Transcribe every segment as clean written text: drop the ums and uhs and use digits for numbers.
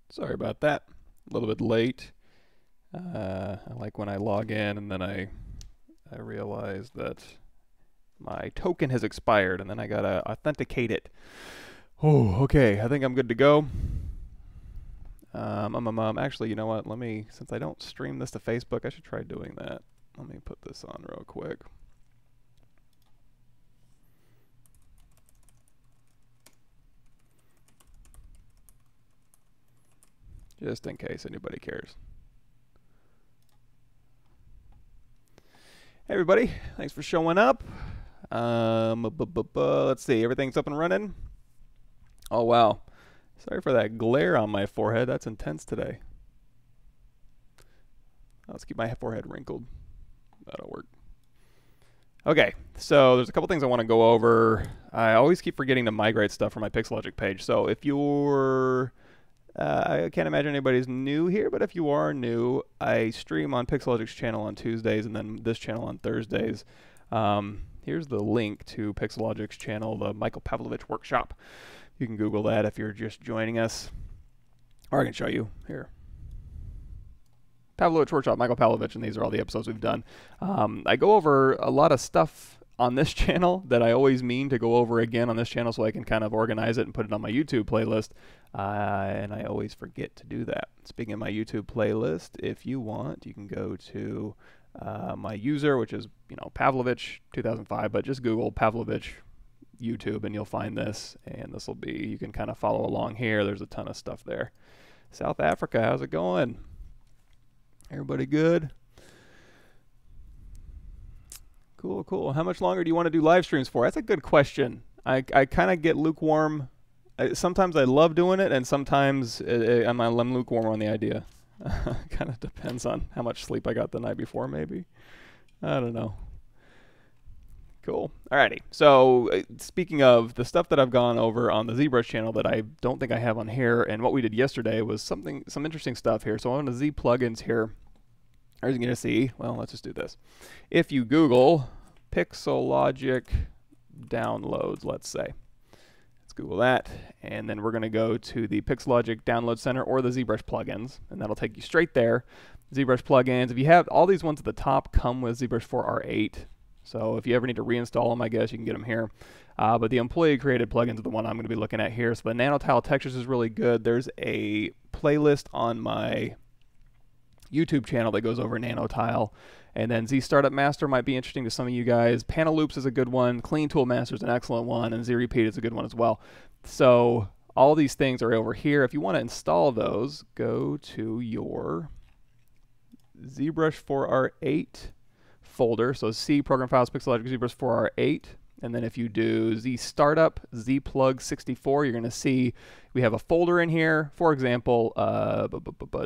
Sorry about that. A little bit late. I like when I log in and then I realize that my token has expired and then I gotta authenticate it. Oh, okay. I think I'm good to go. Actually, you know what? Let me, since I don't stream this to Facebook, I should try doing that. Let me put this on real quick. Just in case anybody cares. Hey everybody, thanks for showing up. Let's see, everything's up and running. Oh wow, sorry for that glare on my forehead. That's intense today. Let's keep my forehead wrinkled. That'll work. Okay, so there's a couple things I want to go over. I always keep forgetting to migrate stuff from my Pixelogic page. So if you're I can't imagine anybody's new here, but if you are new, I stream on Pixelogic's channel on Tuesdays and then this channel on Thursdays. Here's the link to Pixelogic's channel, the Michael Pavlovich Workshop. You can Google that if you're just joining us. Or I can show you here. Pavlovich Workshop, Michael Pavlovich, and these are all the episodes we've done. I go over a lot of stuff on this channel that I always mean to go over again on this channel so I can kind of organize it and put it on my YouTube playlist. And I always forget to do that. Speaking of my YouTube playlist, if you want, you can go to my user, which is, Pavlovich 2005, but just Google Pavlovich YouTube and you'll find this. And this will be, you can kind of follow along here. There's a ton of stuff there. South Africa, how's it going? Everybody good? Cool, cool. How much longer do you want to do live streams for? That's a good question. I kind of get lukewarm. Sometimes I love doing it, and sometimes I'm lukewarm on the idea. Kind of depends on how much sleep I got the night before, maybe. I don't know. Cool. Alrighty. So speaking of the stuff that I've gone over on the ZBrush channel that I don't think I have on here, and what we did yesterday was some interesting stuff here. So on the Z plugins here, as you're going to see, well, let's just do this. If you Google Pixelogic downloads, let's say. Let's Google that, and then we're going to go to the Pixelogic Download Center or the ZBrush plugins, and that'll take you straight there. ZBrush plugins, if you have all these ones at the top, come with ZBrush 4R8. So if you ever need to reinstall them, I guess you can get them here. But the employee-created plugins are the one I'm going to be looking at here. So the nanotile textures is really good. There's a playlist on my YouTube channel that goes over nanotile. And then Z Startup Master might be interesting to some of you guys. Panel Loops is a good one. Clean Tool Master is an excellent one. And Z Repeat is a good one as well. So all these things are over here. If you want to install those, go to your ZBrush 4R8 folder. So C Program Files, Pixelogic ZBrush 4R8. And then if you do Z Startup, Z Plug 64, you're going to see we have a folder in here. For example,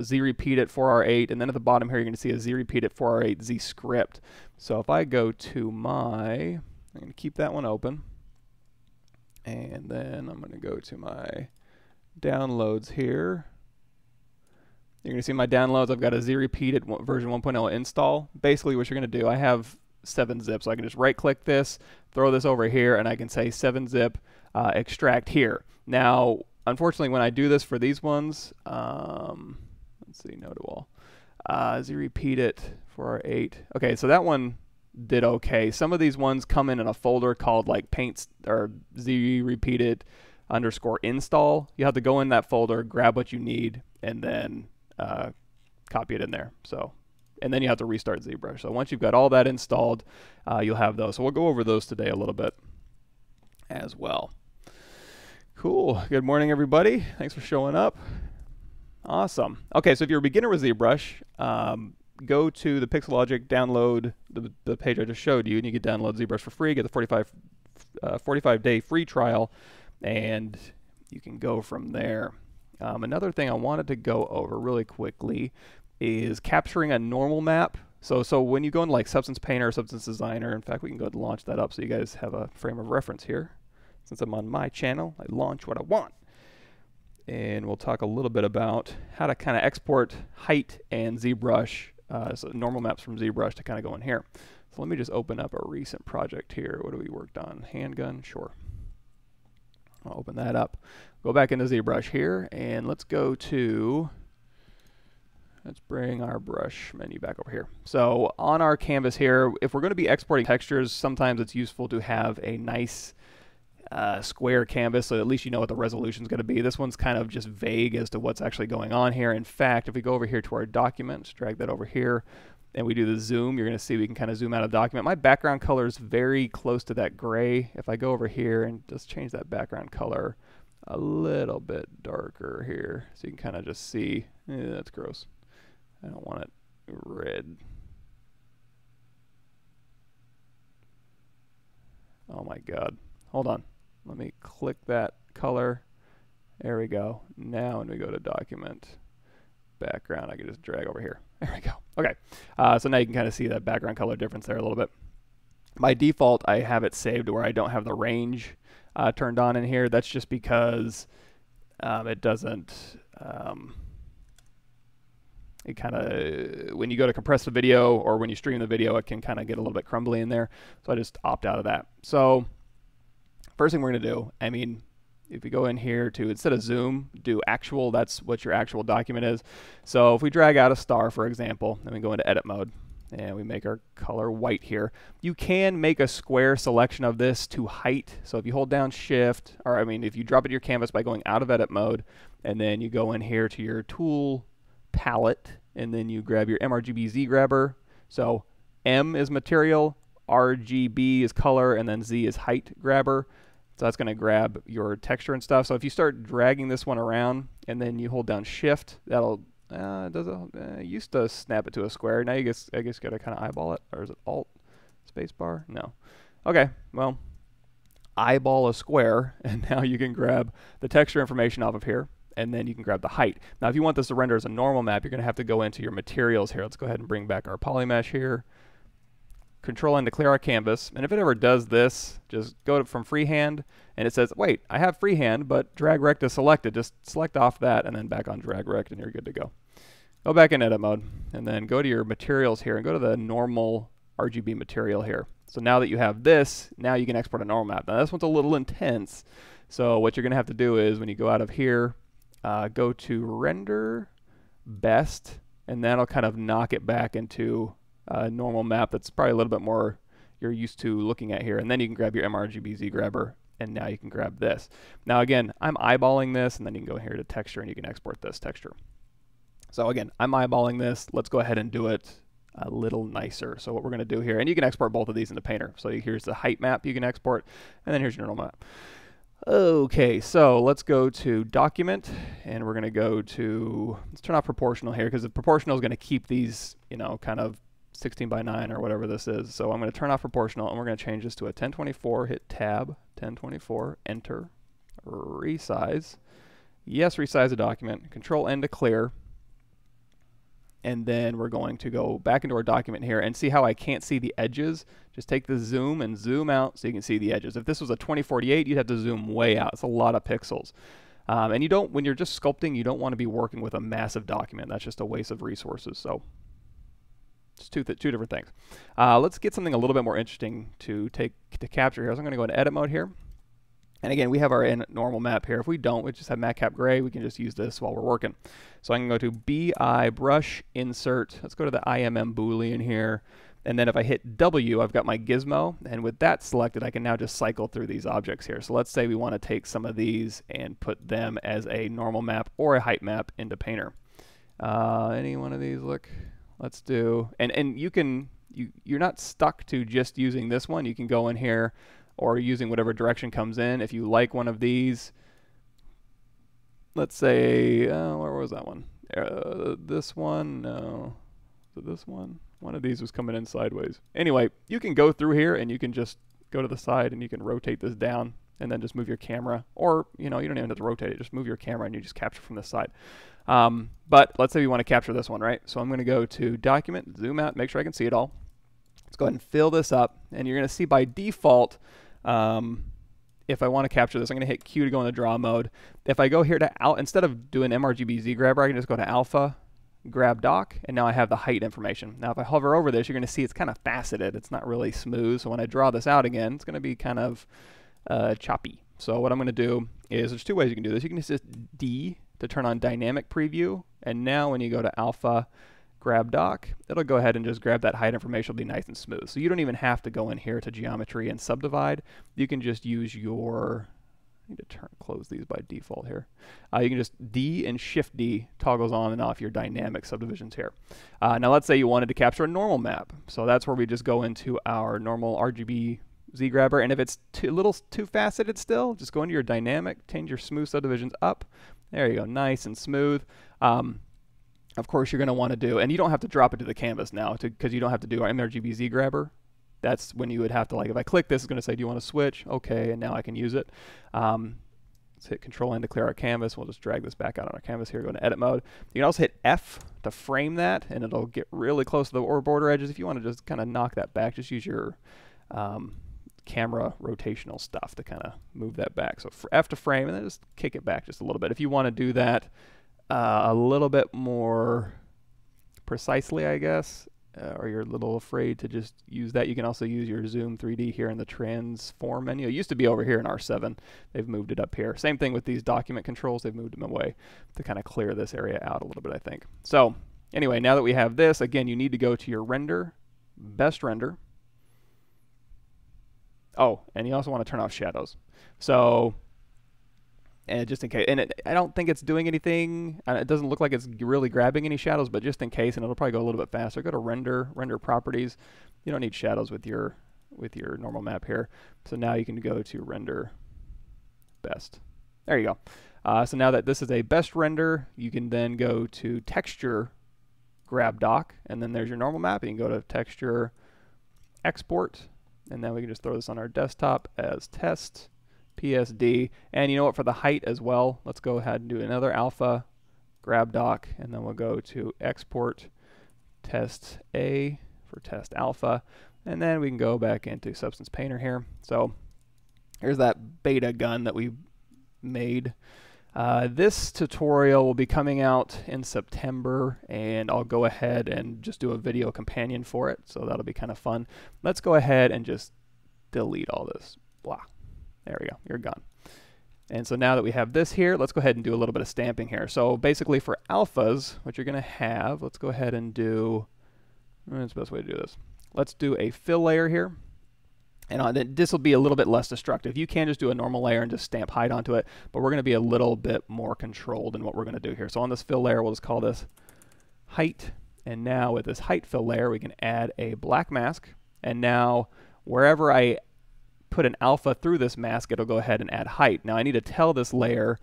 Z Repeat at 4R8. And then at the bottom here, you're going to see a Z Repeat at 4R8 Z Script. So if I go to I'm going to keep that one open. And then I'm going to go to my downloads here. You're going to see my downloads. I've got a Z Repeat at version 1.0 install. Basically what you're going to do, I have 7-zip, so I can just right click this, throw this over here, and I can say 7-zip extract here. Now, unfortunately, when I do this for these ones, let's see, no to all. Z Repeat it for our 8. Okay, so that one did okay. Some of these ones come in a folder called like paints or Z Repeat it _ install. You have to go in that folder, grab what you need, and then copy it in there. So, and then you have to restart ZBrush. So once you've got all that installed, you'll have those. So we'll go over those today a little bit as well. Cool. Good morning, everybody. Thanks for showing up. Awesome. Okay, so if you're a beginner with ZBrush, go to the Pixelogic download, the page I just showed you, and you can download ZBrush for free, get the 45-day free trial, and you can go from there. Another thing I wanted to go over really quickly is capturing a normal map. So when you go into like Substance Painter or Substance Designer, in fact, we can go ahead and launch that up so you guys have a frame of reference here. Since I'm on my channel, I launch what I want. And we'll talk a little bit about how to kind of export height and ZBrush, so normal maps from ZBrush to kind of go in here. So let me just open up a recent project here. What have we worked on? Handgun? Sure. I'll open that up. Go back into ZBrush here, and let's go to, let's bring our brush menu back over here. So on our canvas here, if we're going to be exporting textures, sometimes it's useful to have a nice square canvas, so at least you know what the resolution is going to be. This one's kind of just vague as to what's actually going on here. In fact, if we go over here to our document, drag that over here, and we do the zoom, you're going to see we can kind of zoom out of the document. My background color is very close to that gray. If I go over here and just change that background color a little bit darker here, so you can kind of just see, that's gross. I don't want it red. Oh my God. Hold on. Let me click that color. There we go. Now when we go to document, background, I can just drag over here. There we go. Okay. So now you can kind of see that background color difference there a little bit. By default, I have it saved to where I don't have the range turned on in here. That's just because it doesn't, it kind of, when you go to compress the video or when you stream the video, it can kind of get a little bit crumbly in there. So I just opt out of that. So first thing we're going to do, I mean, if we go in here to, instead of zoom, do actual, that's what your actual document is. So if we drag out a star, for example, then we go into edit mode, and we make our color white here. You can make a square selection of this to height. So if you hold down shift, or I mean, if you drop it to your canvas by going out of edit mode, and then you go in here to your tool palette, and then you grab your mRGB Z grabber. So M is material, RGB is color, and then Z is height grabber. So that's going to grab your texture and stuff. So if you start dragging this one around and then you hold down shift, that'll used to snap it to a square. Now I guess you got to kind of eyeball it, or is it alt space bar? No. Okay, well, eyeball a square, and now you can grab the texture information off of here, and then you can grab the height. Now if you want this to render as a normal map, you're going to have to go into your materials here. Let's go ahead and bring back our polymesh here. Control N to clear our canvas, and if it ever does this, just go to from freehand, and it says, wait, I have freehand, but drag rect is selected. Just select off that, and then back on drag rect, and you're good to go. Go back in edit mode, and then go to your materials here, and go to the normal RGB material here. So now that you have this, now you can export a normal map. Now this one's a little intense, so what you're going to have to do is, when you go out of here, go to render best, and that'll kind of knock it back into a normal map that's probably a little bit more you're used to looking at here. And then you can grab your mRGB Z grabber, and now you can grab this. Now again, I'm eyeballing this, and then you can go here to texture, and you can export this texture. So again, I'm eyeballing this. Let's go ahead and do it a little nicer. So what we're going to do here, and you can export both of these into Painter. So here's the height map you can export, and then here's your normal map. Okay, so let's go to document, and we're going to go to, let's turn off proportional here, because the proportional is going to keep these, you know, kind of 16 by 9 or whatever this is. So I'm going to turn off proportional, and we're going to change this to a 1024, hit tab, 1024, enter, resize. Yes, resize the document, control N to clear. And then we're going to go back into our document here and see how I can't see the edges. Just take the zoom and zoom out so you can see the edges. If this was a 2048, you'd have to zoom way out. It's a lot of pixels. And you don't, when you're just sculpting, you don't want to be working with a massive document. That's just a waste of resources. So it's two different things. Let's get something a little bit more interesting to capture here. So I'm going to go into edit mode here. And again, we have our normal map here. If we don't, we just have matcap gray. We can just use this while we're working. So I can go to BI brush insert. Let's go to the IMM Boolean here. And then if I hit W, I've got my gizmo. And with that selected, I can now just cycle through these objects here. So let's say we want to take some of these and put them as a normal map or a height map into Painter. Any one of these, look. Let's do, and you're not stuck to just using this one. You can go in here or using whatever direction comes in. If you like one of these, let's say, where was that one? This one, no. So this one of these was coming in sideways. Anyway, you can go through here and you can just go to the side and you can rotate this down and then just move your camera, or you don't even have to rotate it, just move your camera and you just capture from this side. But let's say we want to capture this one, right? So I'm going to go to document, zoom out, make sure I can see it all. Let's go ahead and fill this up, and you're going to see by default, if I want to capture this, I'm going to hit Q to go into draw mode. If I go here to instead of doing mRGB Z grabber, I can just go to alpha, grab dock, and now I have the height information. Now if I hover over this, you're going to see it's kind of faceted. It's not really smooth. So when I draw this out again, it's going to be kind of choppy. So what I'm going to do is, there's two ways you can do this. You can just hit D to turn on dynamic preview, and now when you go to alpha grab dock, it'll go ahead and just grab that height information. It'll be nice and smooth. So you don't even have to go in here to geometry and subdivide. You can just use your, I need to close these by default here. You can just D and Shift D toggles on and off your dynamic subdivisions here. Now let's say you wanted to capture a normal map. So that's where we just go into our normal RGB Z grabber, and if it's a little too faceted still, just go into your dynamic, change your smooth subdivisions up. There you go, nice and smooth. Of course, you're going to want to do, and you don't have to drop it to the canvas now, because you don't have to do our mRGB Z grabber. That's when you would have to, like, if I click this, it's going to say, do you want to switch? Okay, and now I can use it. Let's hit Control N to clear our canvas. We'll just drag this back out on our canvas here, go into Edit Mode. You can also hit F to frame that, and it'll get really close to the border edges. If you want to just kind of knock that back, just use your camera rotational stuff to kind of move that back. So for F to frame, and then just kick it back just a little bit. If you want to do that a little bit more precisely, I guess, or you're a little afraid to just use that, you can also use your Zoom 3D here in the transform menu. It used to be over here in R7. They've moved it up here. Same thing with these document controls. They've moved them away to kind of clear this area out a little bit, I think. So anyway, now that we have this, again, you need to go to your render, best render. Oh, and you also want to turn off shadows. So, and just in case, and I don't think it's doing anything. It doesn't look like it's really grabbing any shadows, but just in case, and it'll probably go a little bit faster. Go to render properties. You don't need shadows with your normal map here. So now you can go to render best. There you go. So now that this is a best render, you can then go to texture grab dock, and then there's your normal map. You can go to texture export. And then we can just throw this on our desktop as test, PSD. And you know what, for the height as well, let's go ahead and do another alpha grab dock, and then we'll go to export test A for test alpha. And then we can go back into Substance Painter here. So here's that beta gun that we made. This tutorial will be coming out in September, and I'll go ahead and just do a video companion for it, so that'll be kind of fun. Let's go ahead and just delete all this. Blah. There we go. You're gone. And so now that we have this here, let's go ahead and do a little bit of stamping here. So basically for alphas, what you're going to have, let's go ahead and do, that's the best way to do this. Let's do a fill layer here. And this will be a little bit less destructive. You can just do a normal layer and just stamp height onto it, but we're going to be a little bit more controlled in what we're going to do here. So on this fill layer, we'll just call this height. And now with this height fill layer, we can add a black mask. And now wherever I put an alpha through this mask, it'll go ahead and add height. Now I need to tell this layer,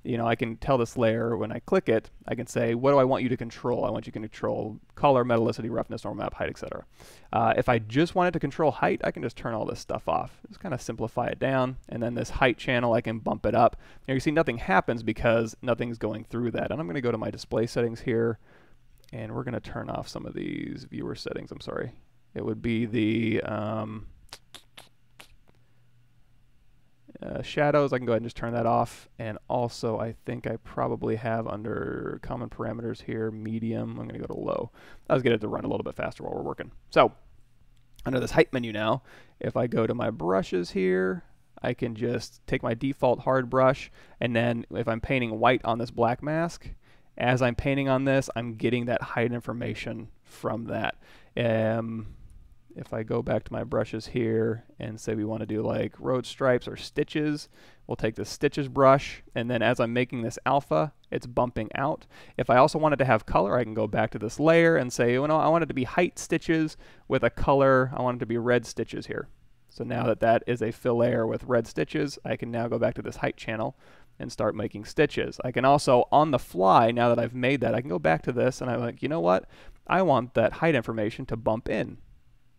you know, I can tell this layer when I click it, I can say, what do I want you to control? I want you to control color, metallicity, roughness, normal map, height, etc. If I just wanted to control height, I can just turn all this stuff off. Just kind of simplify it down. And then this height channel, I can bump it up. Now you see nothing happens because nothing's going through that. And I'm going to go to my display settings here, and we're going to turn off some of these viewer settings. I'm sorry. It would be the shadows. I can go ahead and just turn that off. And also, I think I probably have under common parameters here, medium. I'm going to go to low. Let's get it to run a little bit faster while we're working. So under this height menu now, if I go to my brushes here, I can just take my default hard brush, and then if I'm painting white on this black mask, as I'm painting on this, I'm getting that height information from that. If I go back to my brushes here and say we want to do like road stripes or stitches, we'll take the stitches brush, and then as I'm making this alpha, it's bumping out. If I also wanted to have color, I can go back to this layer and say, you know, I want it to be height stitches with a color. I want it to be red stitches here. So now that that is a fill layer with red stitches, I can now go back to this height channel and start making stitches. I can also, on the fly, now that I've made that, I can go back to this and I'm like, you know what? I want that height information to bump in.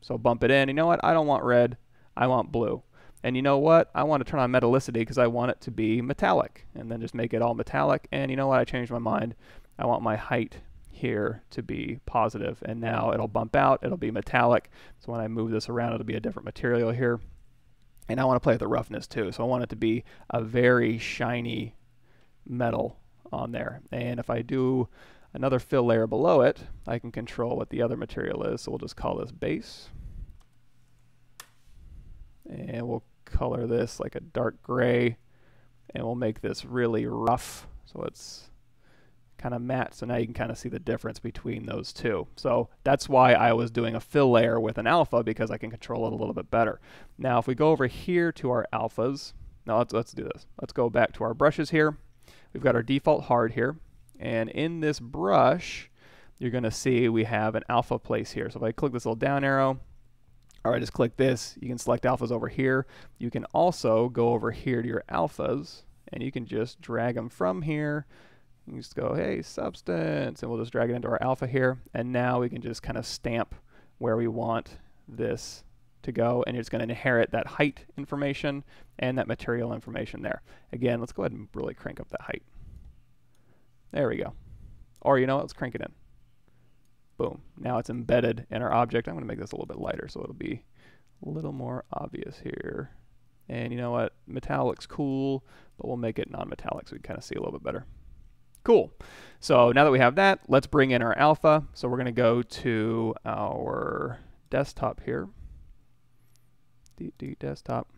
So bump it in. You know what? I don't want red. I want blue. And you know what? I want to turn on metallicity because I want it to be metallic. And then just make it all metallic. And you know what? I changed my mind. I want my height here to be positive. And now it'll bump out. It'll be metallic. So when I move this around, it'll be a different material here. And I want to play with the roughness too. So I want it to be a very shiny metal on there. And if I do another fill layer below it, I can control what the other material is. So we'll just call this base. And we'll color this like a dark gray, and we'll make this really rough so it's kind of matte. So now you can kind of see the difference between those two. So that's why I was doing a fill layer with an alpha, because I can control it a little bit better. Now if we go over here to our alphas, now let's do this. Let's go back to our brushes here. We've got our default hard here, and in this brush you're going to see we have an alpha place here. So if I click this little down arrow, or I just click this, you can select alphas over here. You can also go over here to your alphas, and you can just drag them from here. You just go, hey, substance, and we'll just drag it into our alpha here. And now we can just kind of stamp where we want this to go, and it's going to inherit that height information and that material information there. Again, let's go ahead and really crank up that height. There we go. Or you know what, let's crank it in. Boom. Now it's embedded in our object. I'm going to make this a little bit lighter so it'll be a little more obvious here. And you know what, metallic's cool, but we'll make it non-metallic so we can kind of see a little bit better. Cool. So now that we have that, let's bring in our alpha. So we're going to go to our desktop here. Desktop.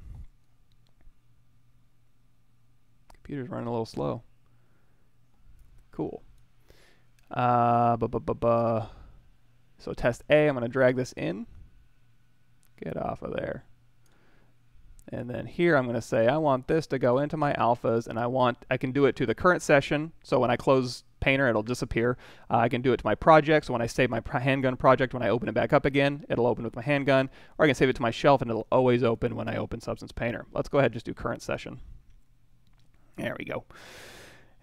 Computer's running a little slow. Cool. So test A, I'm going to drag this in. Get off of there. And then here I'm going to say I want this to go into my alphas, and I can do it to the current session. So when I close Painter, it'll disappear. I can do it to my project. So when I save my handgun project, when I open it back up again, it'll open with my handgun. Or I can save it to my shelf, and it'll always open when I open Substance Painter. Let's go ahead and just do current session. There we go.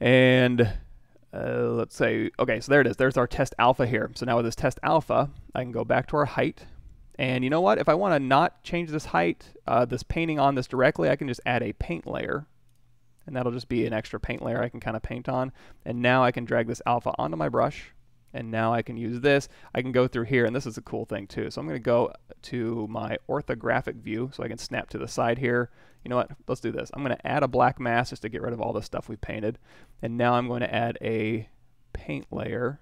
And let's say, okay, so there it is. There's our test alpha here. So now with this test alpha, I can go back to our height. And you know what? If I want to not change this height, this painting on this directly, I can just add a paint layer. And that'll just be an extra paint layer I can kind of paint on. And now I can drag this alpha onto my brush. And now I can use this. I can go through here, and this is a cool thing too. So I'm going to go to my orthographic view so I can snap to the side here. You know what? Let's do this. I'm going to add a black mask just to get rid of all the stuff we painted. And now I'm going to add a paint layer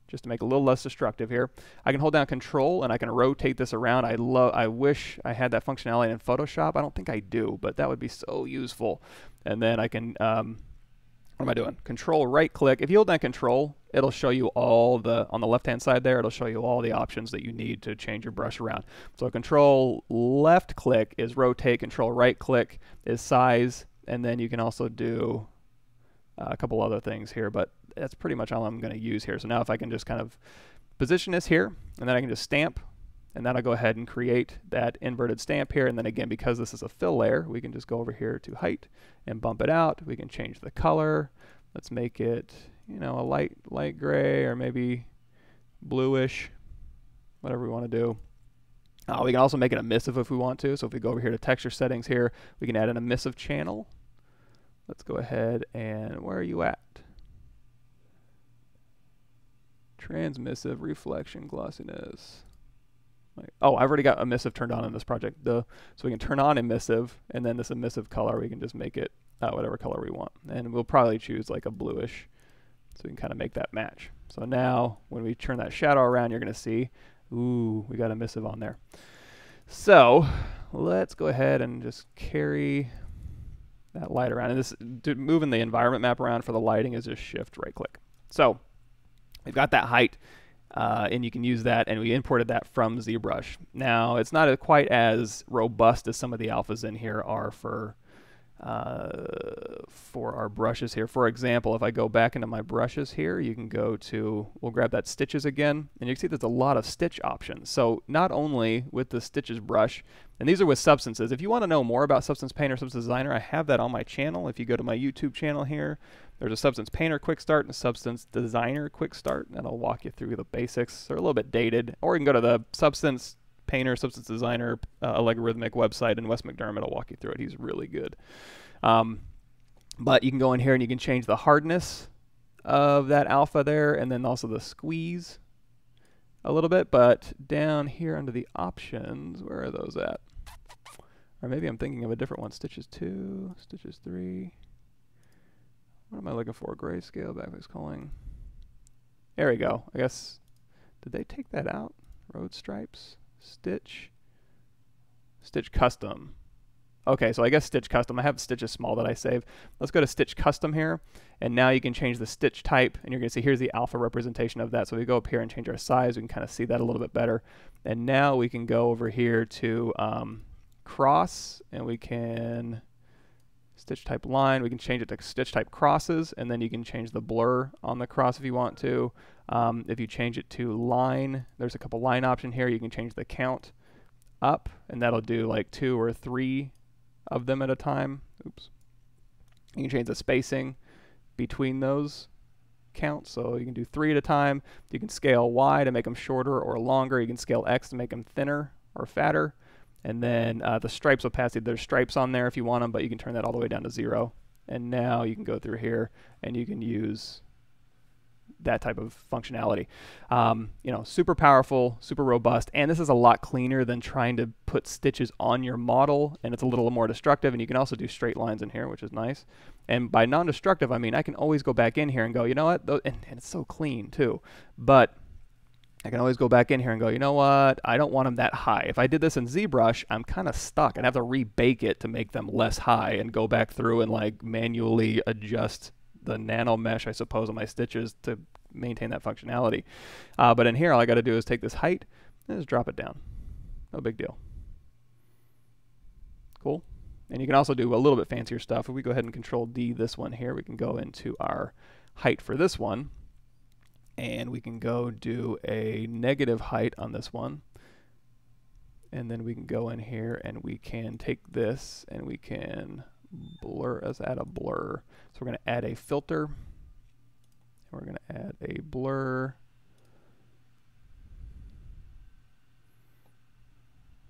just to make it a little less destructive here. I can hold down Control and I can rotate this around. I wish I had that functionality in Photoshop. I don't think I do, but that would be so useful. And then I can, what am I doing? Control right click. If you hold down Control, it'll show you all the, on the left hand side there, it'll show you all the options that you need to change your brush around. So Control left click is rotate, Control right click is size, and then you can also do a couple other things here, but that's pretty much all I'm going to use here. So now if I can just kind of position this here, and then I can just stamp, and then I'll go ahead and create that inverted stamp here. And then again, because this is a fill layer, we can just go over here to height and bump it out. We can change the color. Let's make it, you know, a light gray, or maybe bluish, whatever we want to do. We can also make it emissive if we want to. So if we go over here to texture settings here, we can add an emissive channel. Let's go ahead and, where are you at? Transmissive, reflection, glossiness. Oh, I've already got emissive turned on in this project. So we can turn on emissive, and then this emissive color, we can just make it whatever color we want. And we'll probably choose like a bluish, so we can kind of make that match. So now when we turn that shadow around, you're going to see, ooh, we got emissive on there. So let's go ahead and just carry that light around. And this, moving the environment map around for the lighting is just shift right click. So we've got that height, and you can use that, and we imported that from ZBrush. Now it's not quite as robust as some of the alphas in here are for our brushes here. For example, if I go back into my brushes here, you can go to, we'll grab that stitches again, and you can see there's a lot of stitch options. So not only with the stitches brush, and these are with substances. If you want to know more about Substance Painter, Substance Designer, I have that on my channel. If you go to my YouTube channel here, there's a Substance Painter Quick Start and a Substance Designer Quick Start, and I'll walk you through the basics. They're a little bit dated. Or you can go to the Substance Painter, Substance Designer, algorithmic website, and Wes McDermott will walk you through it. He's really good. But you can go in here and you can change the hardness of that alpha there, and then also the squeeze a little bit. But down here under the options, where are those at? Or maybe I'm thinking of a different one. Stitches 2, stitches 3. What am I looking for? Grayscale, backface culling. There we go. I guess, did they take that out? Road stripes, stitch custom. Okay, so I guess stitch custom. I have stitches small that I save. Let's go to stitch custom here, and now you can change the stitch type, and you're going to see here's the alpha representation of that. So if we go up here and change our size, we can kind of see that a little bit better. And now we can go over here to cross, and we can stitch type line. We can change it to stitch type crosses, and then you can change the blur on the cross if you want to. If you change it to line, there's a couple line option here. You can change the count up, and that'll do like 2 or 3 of them at a time. Oops. You can change the spacing between those counts, so you can do 3 at a time. You can scale Y to make them shorter or longer. You can scale X to make them thinner or fatter. And then the stripes opacity, there's stripes on there if you want them, but you can turn that all the way down to 0. And now you can go through here and you can use that type of functionality. You know, super powerful, super robust, and this is a lot cleaner than trying to put stitches on your model, and it's a little more destructive. And you can also do straight lines in here, which is nice. And by non-destructive, I mean I can always go back in here and go, you know what, and it's so clean too, but I can always go back in here and go, you know what, I don't want them that high. If I did this in ZBrush, I'm kind of stuck. I'd have to rebake it to make them less high and go back through and like manually adjust the nano mesh, I suppose, on my stitches to maintain that functionality. But in here, all I got to do is take this height and just drop it down. No big deal. Cool. And you can also do a little bit fancier stuff. If we go ahead and Control D this one here, we can go into our height for this one. And we can go do a negative height on this one. And then we can go in here and we can take this and we can blur, let's add a blur. So we're going to add a filter. And we're going to add a blur.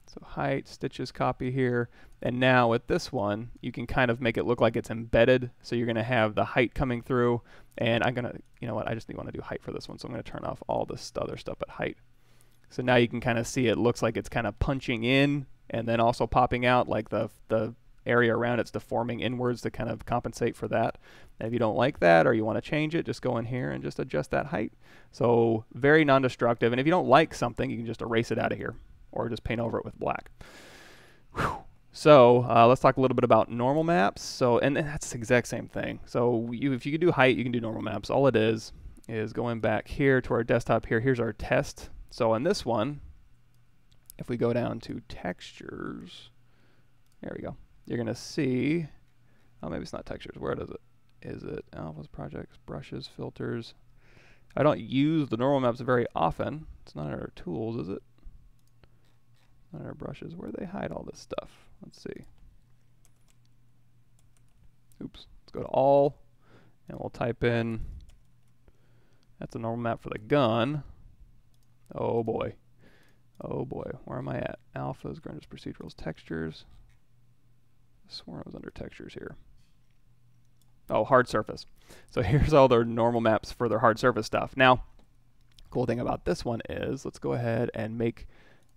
So height, stitches, copy here. And now with this one, you can kind of make it look like it's embedded. So you're going to have the height coming through. And I'm going to, you know what, I just want to do height for this one. So I'm going to turn off all this other stuff at height. So now you can kind of see it looks like it's kind of punching in and then also popping out, like the area around it's deforming inwards to kind of compensate for that. And if you don't like that or you want to change it, just go in here and just adjust that height. So very non-destructive. And if you don't like something, you can just erase it out of here or just paint over it with black. Whew. So let's talk a little bit about normal maps. So, and that's the exact same thing. So if you can do height, you can do normal maps. All it is going back here to our desktop here. Here's our test. So on this one, if we go down to textures, there we go. You're going to see, oh, maybe it's not textures. Where is it? Is it alphas, projects, brushes, filters? I don't use the normal maps very often. It's not in our tools, is it? Not in our brushes. Where do they hide all this stuff? Let's see. Oops. Let's go to all, and we'll type in, that's a normal map for the gun. Oh boy. Oh boy. Where am I at? Alphas, grunges, procedurals, textures. I swore I was under textures here. Oh, hard surface. So here's all their normal maps for their hard surface stuff. Now, cool thing about this one is, let's go ahead and make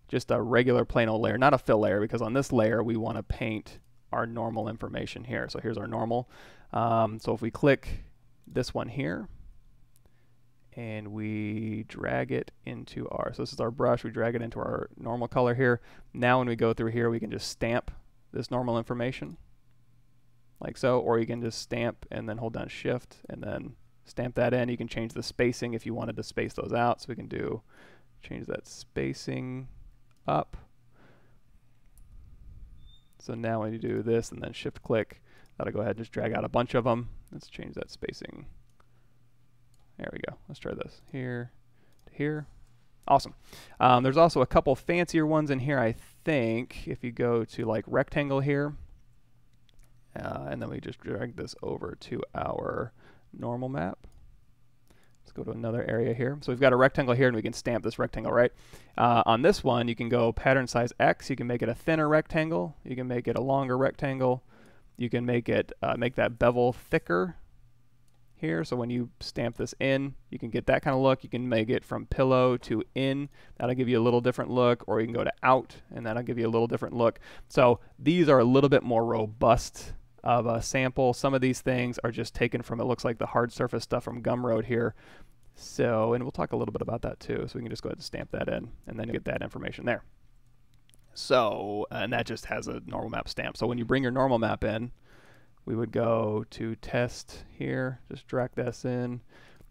just a regular plain old layer, not a fill layer, because on this layer we want to paint our normal information here. So here's our normal. So if we click this one here, and we drag it into our, so this is our brush, we drag it into our normal color here. Now when we go through here, we can just stamp this normal information, like so, or you can just stamp and then hold down Shift and then stamp that in. You can change the spacing if you wanted to space those out, so we can do, change that spacing up. So now when you do this and then Shift click, that'll go ahead and just drag out a bunch of them. Let's change that spacing. There we go. Let's try this here to here. Awesome. There's also a couple fancier ones in here, I think. If you go to like rectangle here, and then we just drag this over to our normal map. Let's go to another area here. So we've got a rectangle here, and we can stamp this rectangle, right? On this one, you can go pattern size X. You can make it a thinner rectangle. You can make it a longer rectangle. You can make it make that bevel thicker here. So when you stamp this in, you can get that kind of look. You can make it from pillow to in. That'll give you a little different look. Or you can go to out, and that'll give you a little different look. So these are a little bit more robust of a sample. Some of these things are just taken from, it looks like the hard surface stuff from Gumroad here. So, and we'll talk a little bit about that too. So we can just go ahead and stamp that in, and then get that information there. So, and that just has a normal map stamp. So when you bring your normal map in, we would go to test here, just drag this in,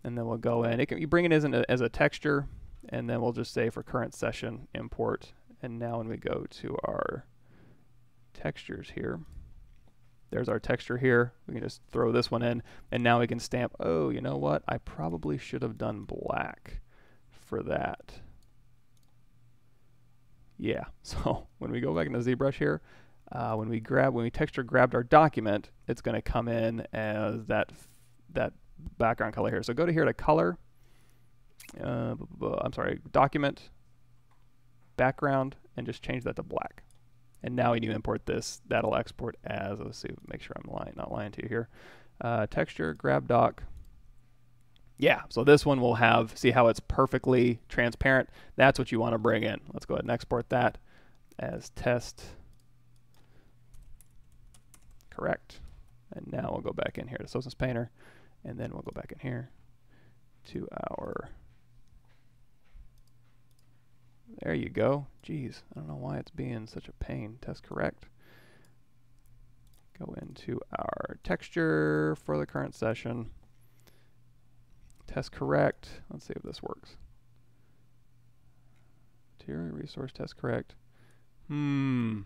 and then we'll go in. You bring it as a texture, and then we'll just say for current session import. And now when we go to our textures here, there's our texture here. We can just throw this one in, and now we can stamp, oh, you know what? I probably should have done black for that. Yeah, so when we go back into ZBrush here, when we texture grabbed our document, it's going to come in as that background color here. So go to here to color, I'm sorry, document, background, and just change that to black. And now when you import this, that'll export as, let's see, make sure I'm not lying to you here. Texture, grab doc. Yeah, so this one will have, see how it's perfectly transparent? That's what you want to bring in. Let's go ahead and export that as test. Correct. And now we'll go back in here to Sources Painter, and then we'll go back in here to our, there you go. Geez, I don't know why it's being such a pain. Test correct. Go into our texture for the current session. Test correct. Let's see if this works. Material resource test correct. I'm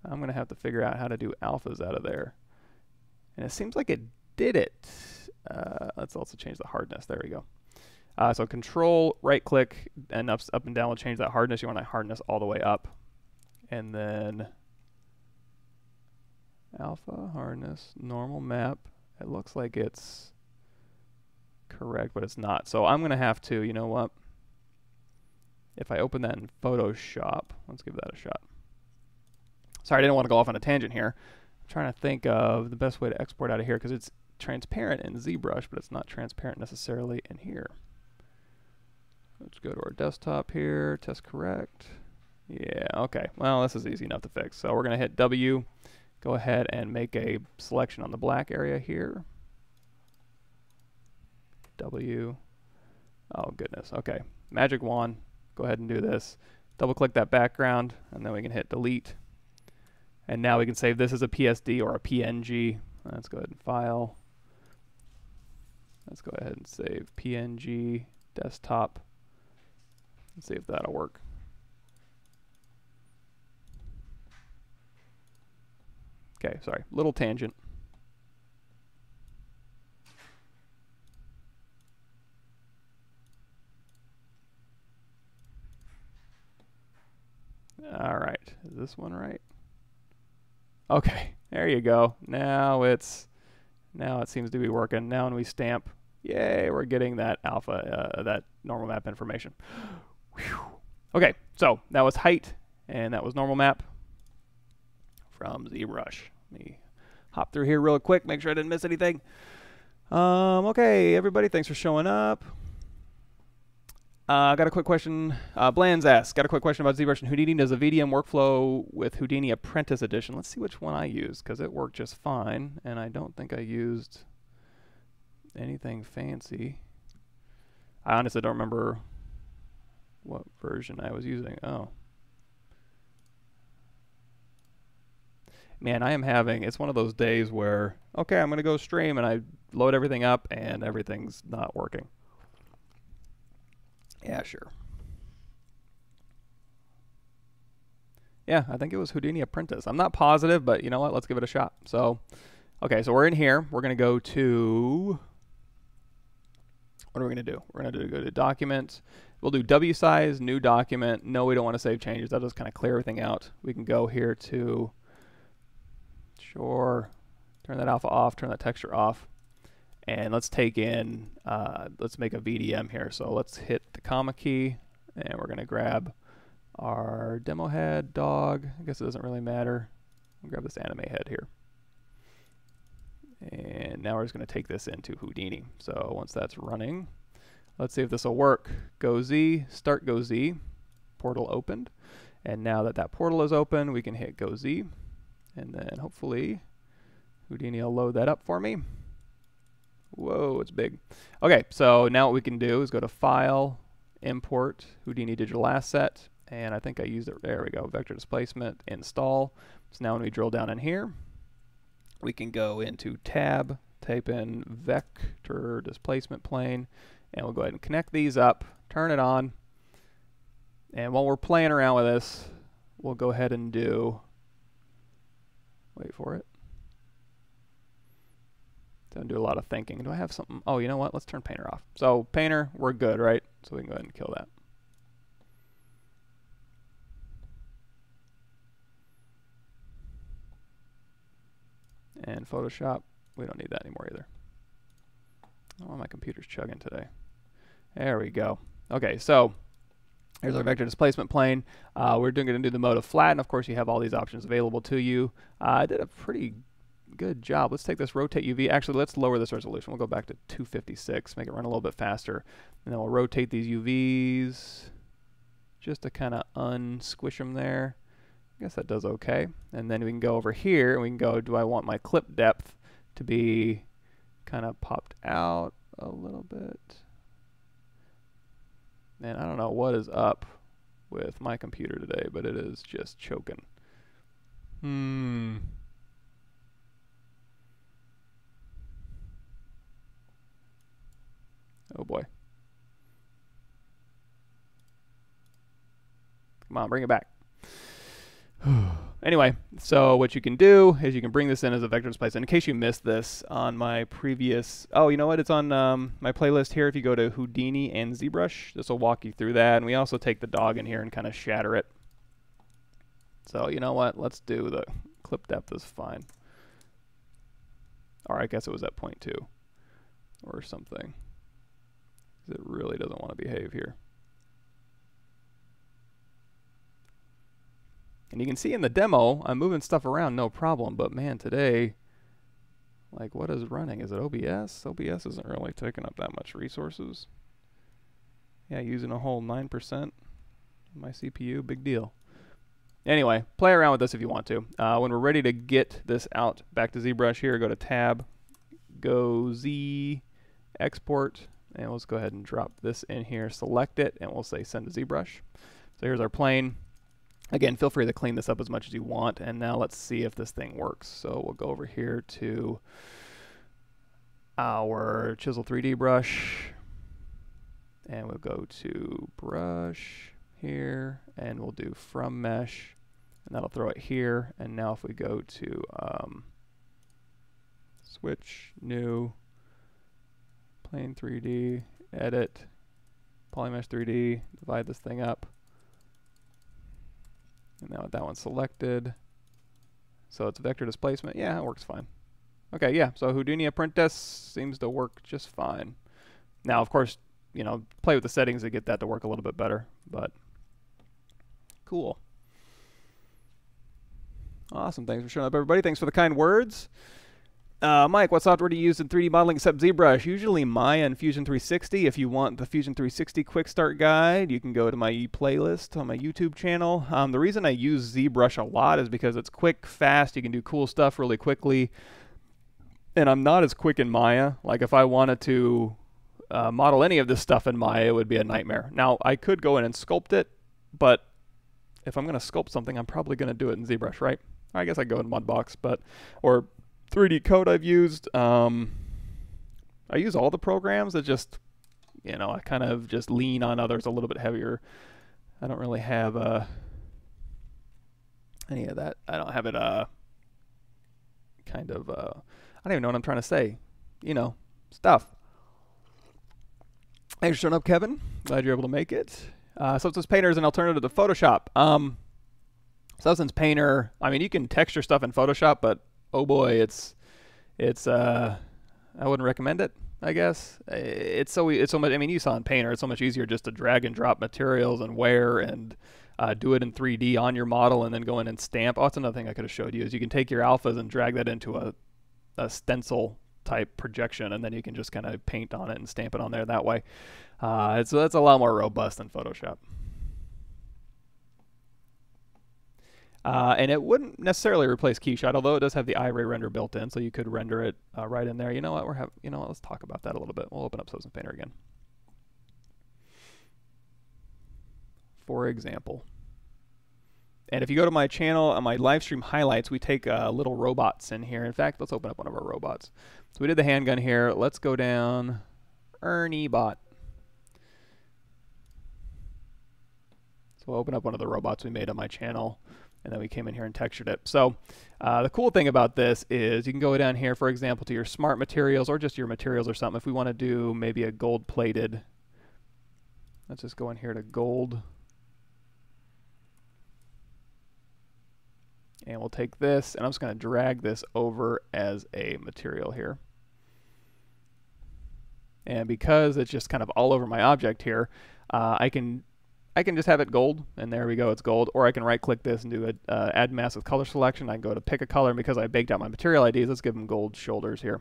going to have to figure out how to do alphas out of there. And it seems like it did it. Let's also change the hardness. There we go. So control, right click, and up and down will change that hardness. You want that hardness all the way up. And then alpha, hardness, normal map. It looks like it's correct, but it's not. So I'm going to have to, you know what? If I open that in Photoshop, let's give that a shot. Sorry, I didn't want to go off on a tangent here. I'm trying to think of the best way to export out of here because it's transparent in ZBrush, but it's not transparent necessarily in here. Let's go to our desktop here, test correct. Yeah, okay. Well, this is easy enough to fix. So we're going to hit W, go ahead and make a selection on the black area here. W. Oh, goodness. Okay. Magic wand. Go ahead and do this. Double click that background, and then we can hit delete. And now we can save this as a PSD or a PNG. Let's go ahead and file. Let's go ahead and save PNG desktop. Let's see if that'll work. Okay, sorry. Little tangent. All right, is this one right? Okay, there you go. Now it seems to be working. Now when we stamp, yay, we're getting that alpha, that normal map information. Whew. Okay, so that was height, and that was normal map from ZBrush. Let me hop through here real quick, make sure I didn't miss anything. Okay, everybody, thanks for showing up. Got a quick question. Bland's asked, got a quick question about ZBrush and Houdini. Does a VDM workflow with Houdini Apprentice Edition? Let's see which one I used, because it worked just fine, and I don't think I used anything fancy. I honestly don't remember what version I was using. Oh. Man, I am having, it's one of those days where, okay, I'm going to go stream, and I load everything up, and everything's not working. Yeah, sure. Yeah, I think it was Houdini Apprentice. I'm not positive, but you know what? Let's give it a shot. So, okay, so we're in here. We're going to go to, what are we going to do? We're going to go to Document. We'll do W size, New Document. No, we don't want to save changes. That'll just kind of clear everything out. We can go here to, sure, turn that alpha off, turn that texture off. And let's take in, let's make a VDM here. So let's hit the comma key, and we're going to grab our demo head, dog. I guess it doesn't really matter. I'll grab this anime head here. And now we're just going to take this into Houdini. So once that's running, let's see if this will work. Go Z, start Go Z, portal opened. And now that that portal is open, we can hit Go Z. And then hopefully Houdini will load that up for me. Whoa, it's big. Okay, so now what we can do is go to File, Import, Houdini Digital Asset, And I think I used it. There we go. Vector displacement, install. So now when we drill down in here, we can go into tab, type in vector displacement plane, and we'll go ahead and connect these up, turn it on. And while we're playing around with this, we'll go ahead and do, wait for it. Don't do a lot of thinking. Do I have something? Oh, you know what? Let's turn Painter off. So Painter, we're good, right? So we can go ahead and kill that. And Photoshop, we don't need that anymore either. Oh, my computer's chugging today. There we go. Okay, so here's our vector displacement plane. We're going to do the mode of flatten. Of course, you have all these options available to you. I did a pretty good job. Let's take this rotate UV. Actually, let's lower this resolution. We'll go back to 256, make it run a little bit faster. And then we'll rotate these UVs just to kind of unsquish them there. I guess that does okay. And then we can go over here and we can go, do I want my clip depth to be kind of popped out a little bit? And I don't know what is up with my computer today, but it is just choking. Oh boy. Come on, bring it back. Anyway, so what you can do is you can bring this in as a vector displacement. In case you missed this on my previous, oh, you know what? It's on my playlist here. If you go to Houdini and ZBrush, this will walk you through that. And we also take the dog in here and kind of shatter it. So you know what? Let's do the clip depth is fine. Or I guess it was at 0.2 or something. It really doesn't want to behave here. And you can see in the demo, I'm moving stuff around, no problem. But man, today, like what is running? Is it OBS? OBS isn't really taking up that much resources. Yeah, using a whole 9% of my CPU, big deal. Anyway, play around with this if you want to. When we're ready to get this out, back to ZBrush here, go to Tab, go Z, Export, and let's go ahead and drop this in here, select it, and we'll say send to ZBrush. So here's our plane. Again, feel free to clean this up as much as you want, and now let's see if this thing works. So we'll go over here to our Chisel 3D brush, and we'll go to Brush here, and we'll do From Mesh, and that'll throw it here. And now if we go to Switch, New, Plane 3D, Edit, Polymesh 3D, divide this thing up. And now with that one selected, so it's vector displacement. Yeah, it works fine. Okay, yeah, so Houdini Apprentice seems to work just fine. Now, of course, you know, play with the settings to get that to work a little bit better, but cool. Awesome, thanks for showing up, everybody. Thanks for the kind words. Mike, what software do you use in 3D modeling except ZBrush? Usually Maya and Fusion 360. If you want the Fusion 360 quick start guide, you can go to my playlist on my YouTube channel. The reason I use ZBrush a lot is because it's quick, fast, you can do cool stuff really quickly. And I'm not as quick in Maya. Like if I wanted to model any of this stuff in Maya, it would be a nightmare. Now, I could go in and sculpt it, but if I'm going to sculpt something, I'm probably going to do it in ZBrush, right? I guess I go in Mudbox, or 3D Code I've used. I use all the programs that just, you know, I kind of just lean on others a little bit heavier. I don't really have any of that. I don't have it kind of, I don't even know what I'm trying to say. You know, stuff. Thanks for showing up, Kevin. Glad you're able to make it. Substance Painter is an alternative to Photoshop. Substance Painter, I mean, you can texture stuff in Photoshop, but oh boy, it's I wouldn't recommend it, I guess. It's so much, I mean, you saw in Painter, it's so much easier just to drag and drop materials and wear and do it in 3D on your model and then go in and stamp. Oh, that's another thing I could have showed you is you can take your alphas and drag that into a stencil type projection, and then you can just kind of paint on it and stamp it on there that way. That's a lot more robust than Photoshop. And it wouldn't necessarily replace KeyShot, although it does have the iRay render built in, so you could render it right in there. You know what? Let's talk about that a little bit. We'll open up Substance Painter again. For example, And if you go to my channel, on my live stream highlights, we take little robots in here. In fact, let's open up one of our robots. So we did the handgun here. Let's go down Ernie bot. So we'll open up one of the robots we made on my channel, and then we came in here and textured it. So the cool thing about this is you can go down here, for example, to your smart materials or just your materials or something. If we want to do maybe a gold plated, let's just go in here to gold. And we'll take this, and I'm just going to drag this over as a material here. And because it's just kind of all over my object here, I can just have it gold, and there we go, it's gold. Or I can right-click this and do a add mask with color selection. I can go to pick a color, and because I baked out my material IDs, let's give them gold shoulders here.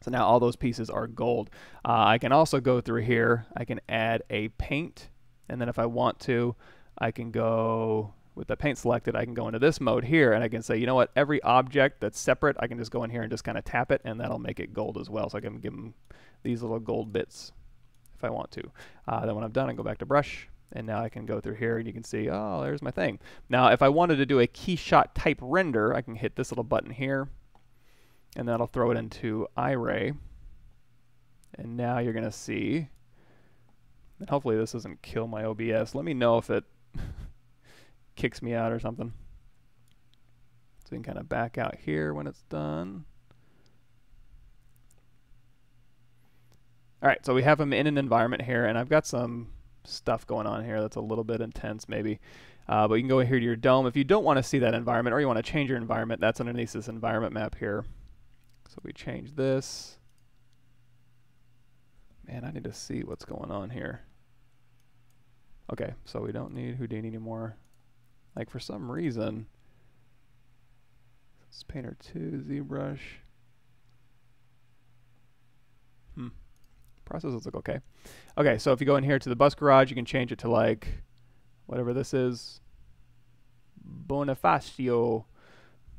So now all those pieces are gold. I can also go through here. I can add a paint, and then if I want to, I can go with the paint selected. I can go into this mode here, and I can say, you know what? Every object that's separate, I can just go in here and just kind of tap it, and that'll make it gold as well. So I can give them these little gold bits if I want to. Then when I'm done, I go back to brush. And now I can go through here and you can see, oh, there's my thing. Now, if I wanted to do a key shot type render, I can hit this little button here, and that'll throw it into iRay. And now you're going to see, and hopefully this doesn't kill my OBS. Let me know if it kicks me out or something. So we can kind of back out here when it's done. All right, so we have them in an environment here, and I've got some stuff going on here that's a little bit intense maybe, but you can go here to your dome. If you don't want to see that environment or you want to change your environment, that's underneath this environment map here. So we change this. Man, I need to see what's going on here. Okay, so we don't need Houdini anymore. Like for some reason, it's Painter 2, ZBrush. Processes look okay. Okay, so if you go in here to the bus garage, you can change it to like whatever this is, Bonifacio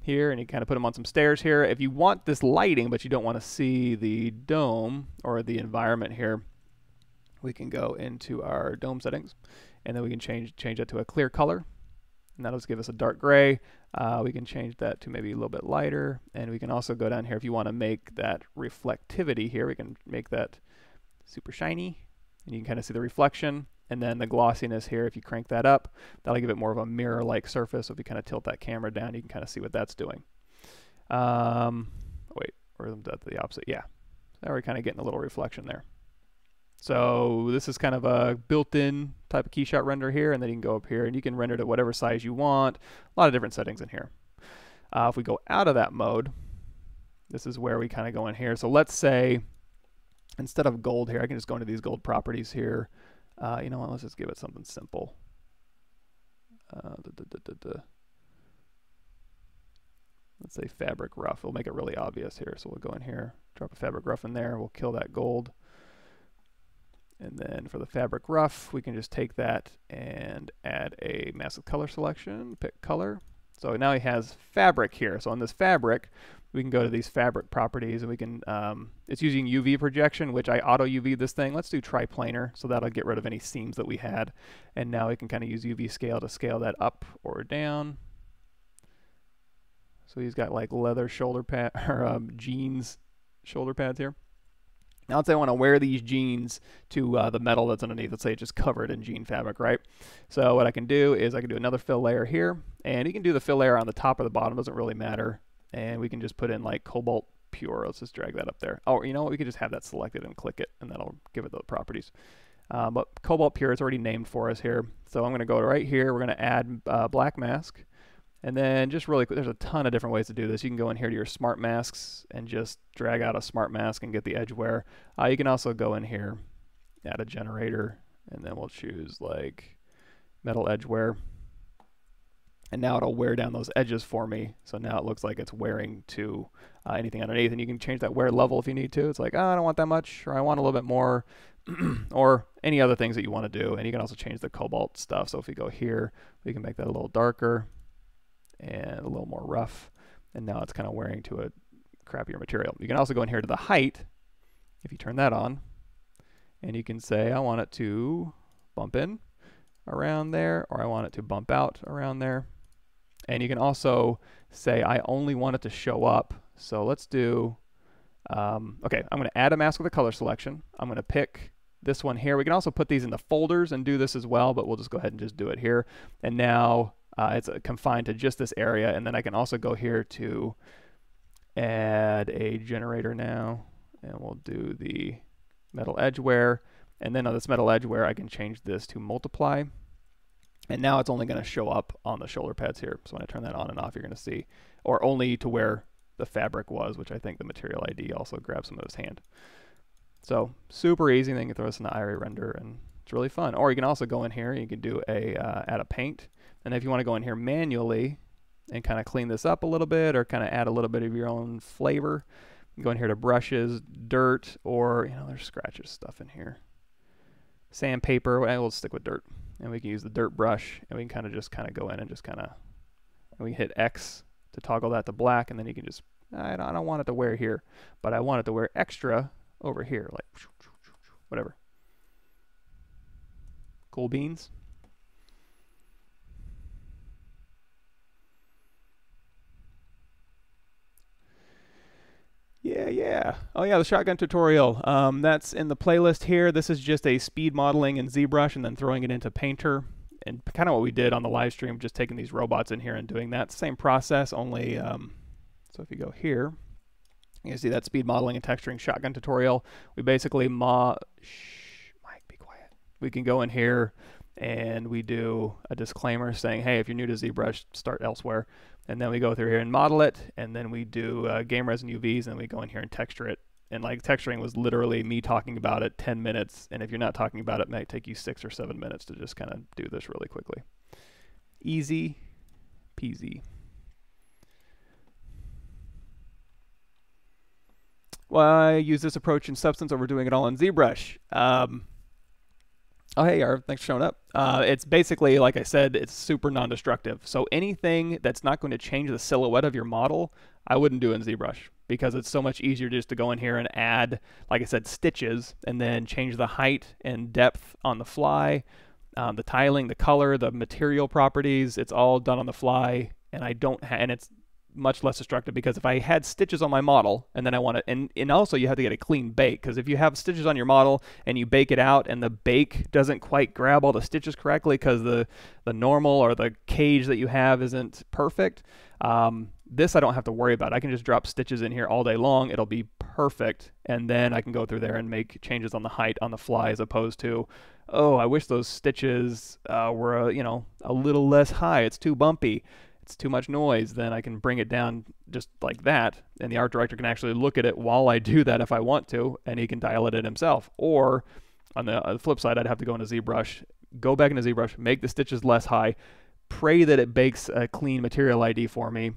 here, and you kind of put them on some stairs here. If you want this lighting, but you don't want to see the dome or the environment here, we can go into our dome settings, and then we can change that to a clear color, and that'll just give us a dark gray. We can change that to maybe a little bit lighter, and we can also go down here if you want to make that reflectivity here. We can make that super shiny, and you can kind of see the reflection, and then the glossiness here, if you crank that up, that'll give it more of a mirror-like surface. So if you kind of tilt that camera down, you can kind of see what that's doing. Wait, or is that the opposite? Yeah, now we're kind of getting a little reflection there. So this is kind of a built-in type of keyshot render here, and then you can go up here and you can render it at whatever size you want. A lot of different settings in here. If we go out of that mode, this is where we kind of go in here. So let's say instead of gold here, I can just go into these gold properties here. You know what, let's just give it something simple. Let's say fabric rough. We'll make it really obvious here. So we'll go in here, drop a fabric rough in there. We'll kill that gold. And then for the fabric rough, we can just take that and add a massive color selection, pick color. So now he has fabric here. So on this fabric, we can go to these fabric properties, and we can, it's using UV projection, which I auto UV this thing. Let's do triplanar, so that'll get rid of any seams that we had. And now we can kind of use UV scale to scale that up or down. So he's got like leather shoulder pad, or jeans shoulder pads here. Now let's say I want to wear these jeans to the metal that's underneath. Let's say it's just covered in jean fabric, right? So what I can do is I can do another fill layer here, and you can do the fill layer on the top or the bottom, doesn't really matter. And we can just put in like cobalt pure. Let's just drag that up there. Oh, you know what? We could just have that selected and click it, and that'll give it the properties. But cobalt pure is already named for us here. So I'm going to go right here. We're going to add black mask. And then just really quick, there's a ton of different ways to do this. You can go in here to your smart masks and just drag out a smart mask and get the edge wear. You can also go in here, add a generator, and then we'll choose like metal edge wear. And now it'll wear down those edges for me. So now it looks like it's wearing to anything underneath. And you can change that wear level if you need to. It's like, oh, I don't want that much, or I want a little bit more, or any other things that you want to do. And you can also change the cobalt stuff. So if we go here, we can make that a little darker and a little more rough, and now it's kind of wearing to a crappier material. You can also go in here to the height, if you turn that on, and you can say I want it to bump in around there, or I want it to bump out around there. And you can also say, I only want it to show up. So let's do, okay, I'm going to add a mask with a color selection. I'm going to pick this one here. We can also put these into folders and do this as well, but we'll just go ahead and just do it here. And now it's confined to just this area. And then I can also go here to add a generator now, and we'll do the metal edge wear. And then on this metal edge wear, I can change this to multiply. And now it's only going to show up on the shoulder pads here. So when I turn that on and off, you're going to see, or only to where the fabric was, which I think the material ID also grabs some of his hand. So super easy. Then you can throw this in the IRA render, and it's really fun. Or you can also go in here, and you can do a add a paint. And if you want to go in here manually and kind of clean this up a little bit, or kind of add a little bit of your own flavor, you can go in here to brushes, dirt, or you know, there's scratches stuff in here. Sandpaper. We'll stick with dirt, and we can use the dirt brush, and we can kind of go in and just kind of, and we hit X to toggle that to black, and then you can just, I don't want it to wear here, but I want it to wear extra over here, like whatever. Cool beans. Yeah. Oh yeah, the shotgun tutorial. That's in the playlist here. This is just a speed modeling in ZBrush and then throwing it into Painter. And kind of what we did on the live stream, just taking these robots in here and doing that. Same process, only, so if you go here, you can see that speed modeling and texturing shotgun tutorial. We basically Mike, be quiet. We can go in here and we do a disclaimer saying, hey, if you're new to ZBrush, start elsewhere. And then we go through here and model it, and then we do game res and UVs, and then we go in here and texture it. And like texturing was literally me talking about it 10 minutes, and if you're not talking about it, it might take you 6 or 7 minutes to just kind of do this really quickly. Easy peasy. Well, I use this approach in Substance over doing it all in ZBrush. Oh, hey, Arv, thanks for showing up. It's basically, like I said, it's super non-destructive. So anything that's not going to change the silhouette of your model, I wouldn't do in ZBrush, because it's so much easier just to go in here and add, like I said, stitches, and then change the height and depth on the fly, the tiling, the color, the material properties. It's all done on the fly, and and it's much less destructive, because if I had stitches on my model and then I want to, and also you have to get a clean bake, because if you have stitches on your model and you bake it out and the bake doesn't quite grab all the stitches correctly because the normal or the cage that you have isn't perfect, this I don't have to worry about. I can just drop stitches in here all day long. It'll be perfect, and then I can go through there and make changes on the height on the fly, as opposed to, oh, I wish those stitches were you know, a little less high. It's too bumpy. It's too much noise. Then I can bring it down just like that, and the art director can actually look at it while I do that if I want to, and he can dial it in himself. Or on the flip side, I'd have to go into ZBrush, go back into ZBrush, make the stitches less high, pray that it bakes a clean material ID for me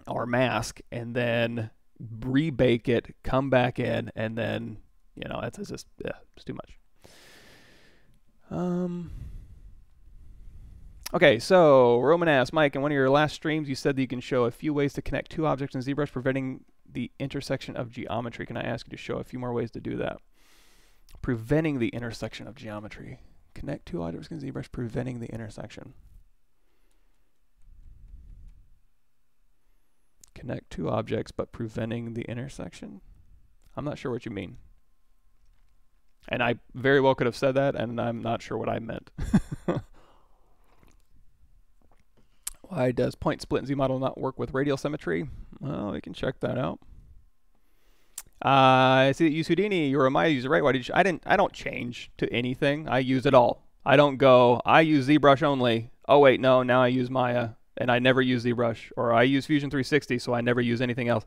or mask, and then rebake it, come back in, and then, you know, it's just, yeah, it's too much. Okay, so Roman asks, Mike, in one of your last streams, you said that you can show a few ways to connect two objects in ZBrush, preventing the intersection of geometry. Can I ask you to show a few more ways to do that? Preventing the intersection of geometry. Connect two objects in ZBrush, preventing the intersection. Connect two objects, but preventing the intersection? I'm not sure what you mean. And I very well could have said that, and I'm not sure what I meant. Why does point split in Z model not work with radial symmetry? Well, we can check that out. I see that you Houdini, you're a Maya user, right? Why did you? I don't change to anything. I use it all. I don't go, I use ZBrush only. Oh wait, no, now I use Maya, and I never use ZBrush. Or I use Fusion 360, so I never use anything else.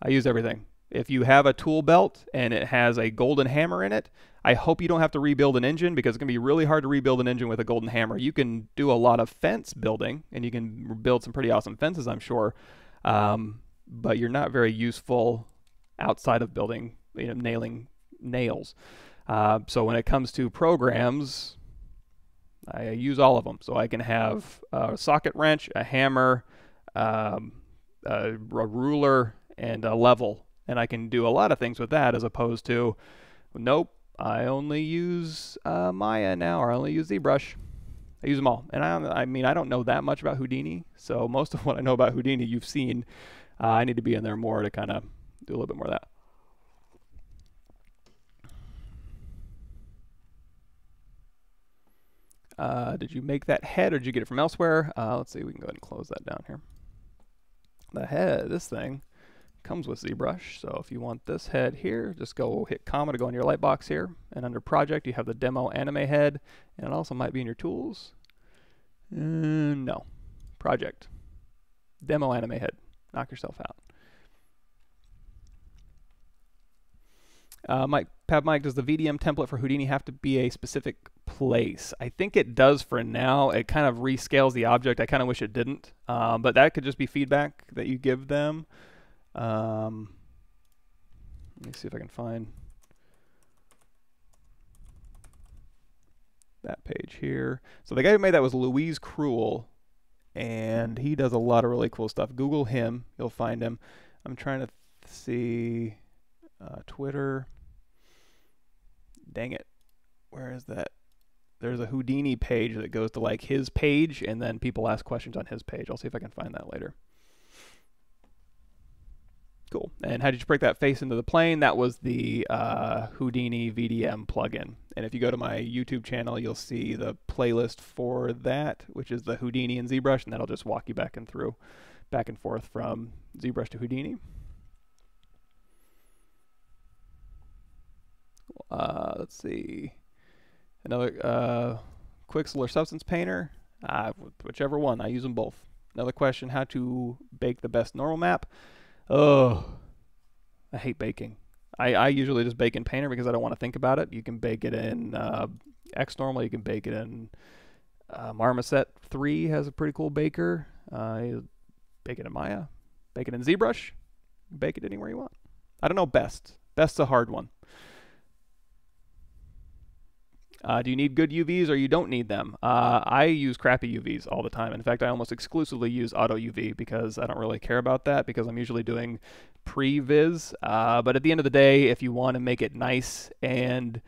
I use everything. If you have a tool belt and it has a golden hammer in it, I hope you don't have to rebuild an engine, because it's going to be really hard to rebuild an engine with a golden hammer. You can do a lot of fence building, and you can build some pretty awesome fences, I'm sure, but you're not very useful outside of building, you know, nailing nails. So when it comes to programs, I use all of them. So I can have a socket wrench, a hammer, a ruler, and a level. And I can do a lot of things with that, as opposed to, nope, I only use Maya now, or I only use ZBrush. I use them all. And I mean, I don't know that much about Houdini, so most of what I know about Houdini you've seen. I need to be in there more to kind of do a little bit more of that. Did you make that head or did you get it from elsewhere? Let's see, we can go ahead and close that down here. The head, this thing, comes with ZBrush. So if you want this head here, just go hit comma to go in your lightbox here. And under project, you have the demo anime head. And it also might be in your tools. No. Project. Demo anime head. Knock yourself out. Mike, does the VDM template for Houdini have to be a specific place? I think it does for now. It kind of rescales the object. I kind of wish it didn't. But that could just be feedback that you give them. Let me see if I can find that page here. So the guy who made that was Louise Cruel, and he does a lot of really cool stuff. Google him. You'll find him. I'm trying to see... Twitter. Dang it. Where is that? There's a Houdini page that goes to like his page, and then people ask questions on his page. I'll see if I can find that later. Cool. And how did you break that face into the plane? That was the Houdini VDM plugin. And if you go to my YouTube channel, you'll see the playlist for that, which is the Houdini and ZBrush, and that'll just walk you back and forth from ZBrush to Houdini. Let's see. Another Quixel or Substance Painter. Whichever one. I use them both. Another question, how to bake the best normal map. Oh, I hate baking. I usually just bake in Painter because I don't want to think about it. You can bake it in XNormal. You can bake it in Marmoset 3 has a pretty cool baker. Bake it in Maya. Bake it in ZBrush. Bake it anywhere you want. I don't know best. Best's a hard one. Do you need good UVs or you don't need them? I use crappy UVs all the time. In fact, I almost exclusively use auto UV because I don't really care about that because I'm usually doing pre-viz. But at the end of the day, if you want to make it nice and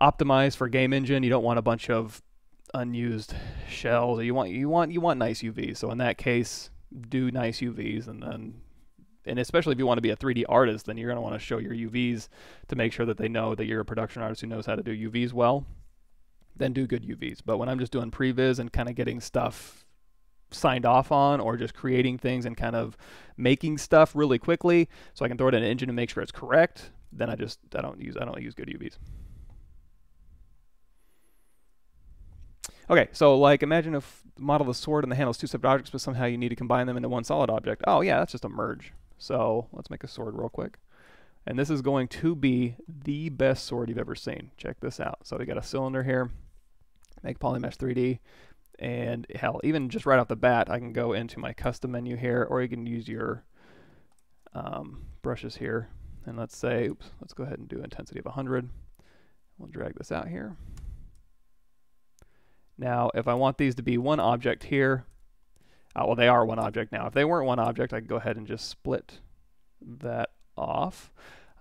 optimized for game engine, you don't want a bunch of unused shells. You want nice UVs. So in that case, do nice UVs, and especially if you want to be a 3D artist, then you're going to want to show your UVs to make sure that they know that you're a production artist who knows how to do UVs well. Then do good UVs. But when I'm just doing previs and kind of getting stuff signed off on, or just creating things and kind of making stuff really quickly so I can throw it in an engine and make sure it's correct, then I don't use good UVs. Okay, so like imagine if model the sword and the handle is two separate objects, but somehow you need to combine them into one solid object. Oh yeah, that's just a merge. So let's make a sword real quick. And this is going to be the best sword you've ever seen. Check this out. So we got a cylinder here, make polymesh 3D, and hell, even just right off the bat, I can go into my custom menu here, or you can use your brushes here. And let's say, oops, let's go ahead and do intensity of 100. We'll drag this out here. Now, if I want these to be one object here, well, they are one object now. If they weren't one object, I can go ahead and just split that off.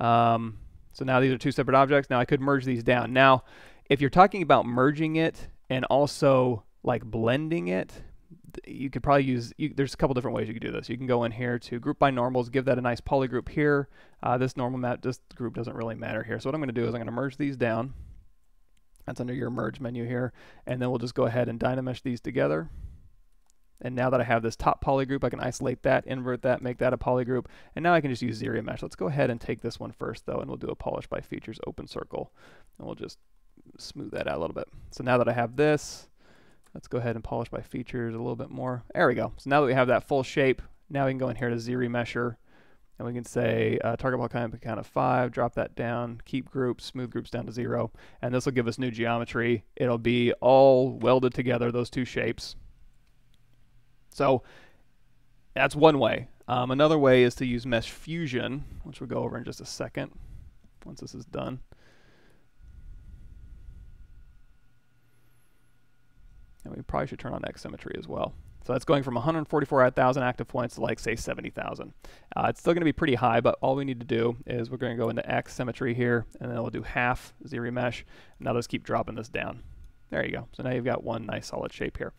So now these are two separate objects. Now I could merge these down. Now, if you're talking about merging it and also like blending it, you could probably use, there's a couple different ways you could do this. You can go in here to group by normals, give that a nice polygroup here. This normal map, this group doesn't really matter here. So what I'm going to do is I'm going to merge these down. That's under your merge menu here. And then we'll just go ahead and dynamesh these together. And now that I have this top polygroup, I can isolate that, invert that, make that a polygroup. And now I can just use ZRemesh. Let's go ahead and take this one first, though, and we'll do a polish by features open circle. And we'll just smooth that out a little bit. So now that I have this, let's go ahead and polish by features a little bit more. There we go. So now that we have that full shape, now we can go in here to ZRemesher. And we can say target ball count of 5, drop that down, keep groups, smooth groups down to 0. And this will give us new geometry. It'll be all welded together, those two shapes. So that's one way. Another way is to use Mesh Fusion, which we'll go over in just a second once this is done. And we probably should turn on X symmetry as well. So that's going from 144,000 active points to like say 70,000. It's still going to be pretty high, but all we need to do is we're going to go into X symmetry here, and then we'll do half ZRemesh. Now let's keep dropping this down. There you go. So now you've got one nice solid shape here.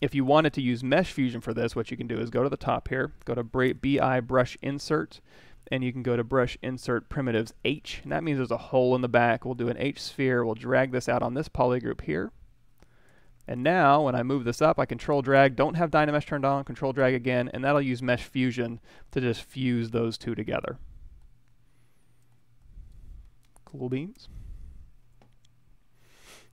If you wanted to use Mesh Fusion for this, what you can do is go to the top here, go to BI Brush Insert, and you can go to Brush Insert Primitives H, and that means there's a hole in the back. We'll do an H sphere. We'll drag this out on this polygroup here. And now, when I move this up, I control drag, don't have Dynamesh turned on, control drag again, and that'll use Mesh Fusion to just fuse those two together. Cool beans.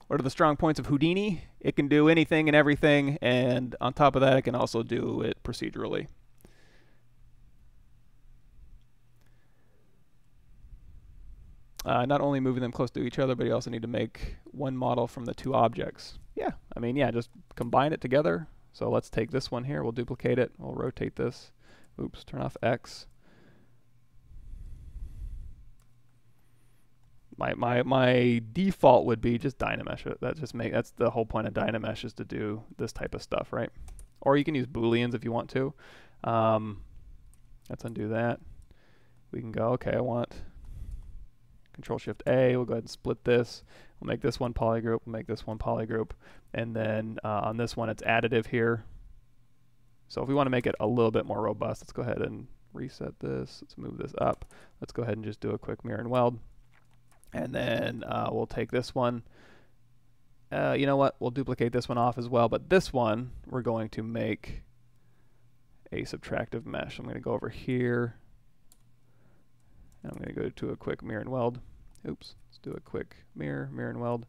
What are the strong points of Houdini? It can do anything and everything, and on top of that, it can also do it procedurally. Not only moving them close to each other, but you also need to make one model from the two objects. Yeah, I mean, yeah, just combine it together. So let's take this one here, we'll duplicate it, we'll rotate this. Oops, turn off X. My default would be just Dynamesh it. That's the whole point of Dynamesh, is to do this type of stuff, right? Or you can use Booleans if you want to. Let's undo that. We can go, okay, I want Control Shift A, we'll go ahead and split this. We'll make this one polygroup, we'll make this one polygroup, and then on this one it's additive here. So if we want to make it a little bit more robust, let's go ahead and reset this. Let's move this up. Let's go ahead and just do a quick mirror and weld. And then we'll take this one. You know what? We'll duplicate this one off as well, but this one we're going to make a subtractive mesh. I'm going to go over here. I'm going to go to a quick mirror and weld. Oops, let's do a quick mirror and weld.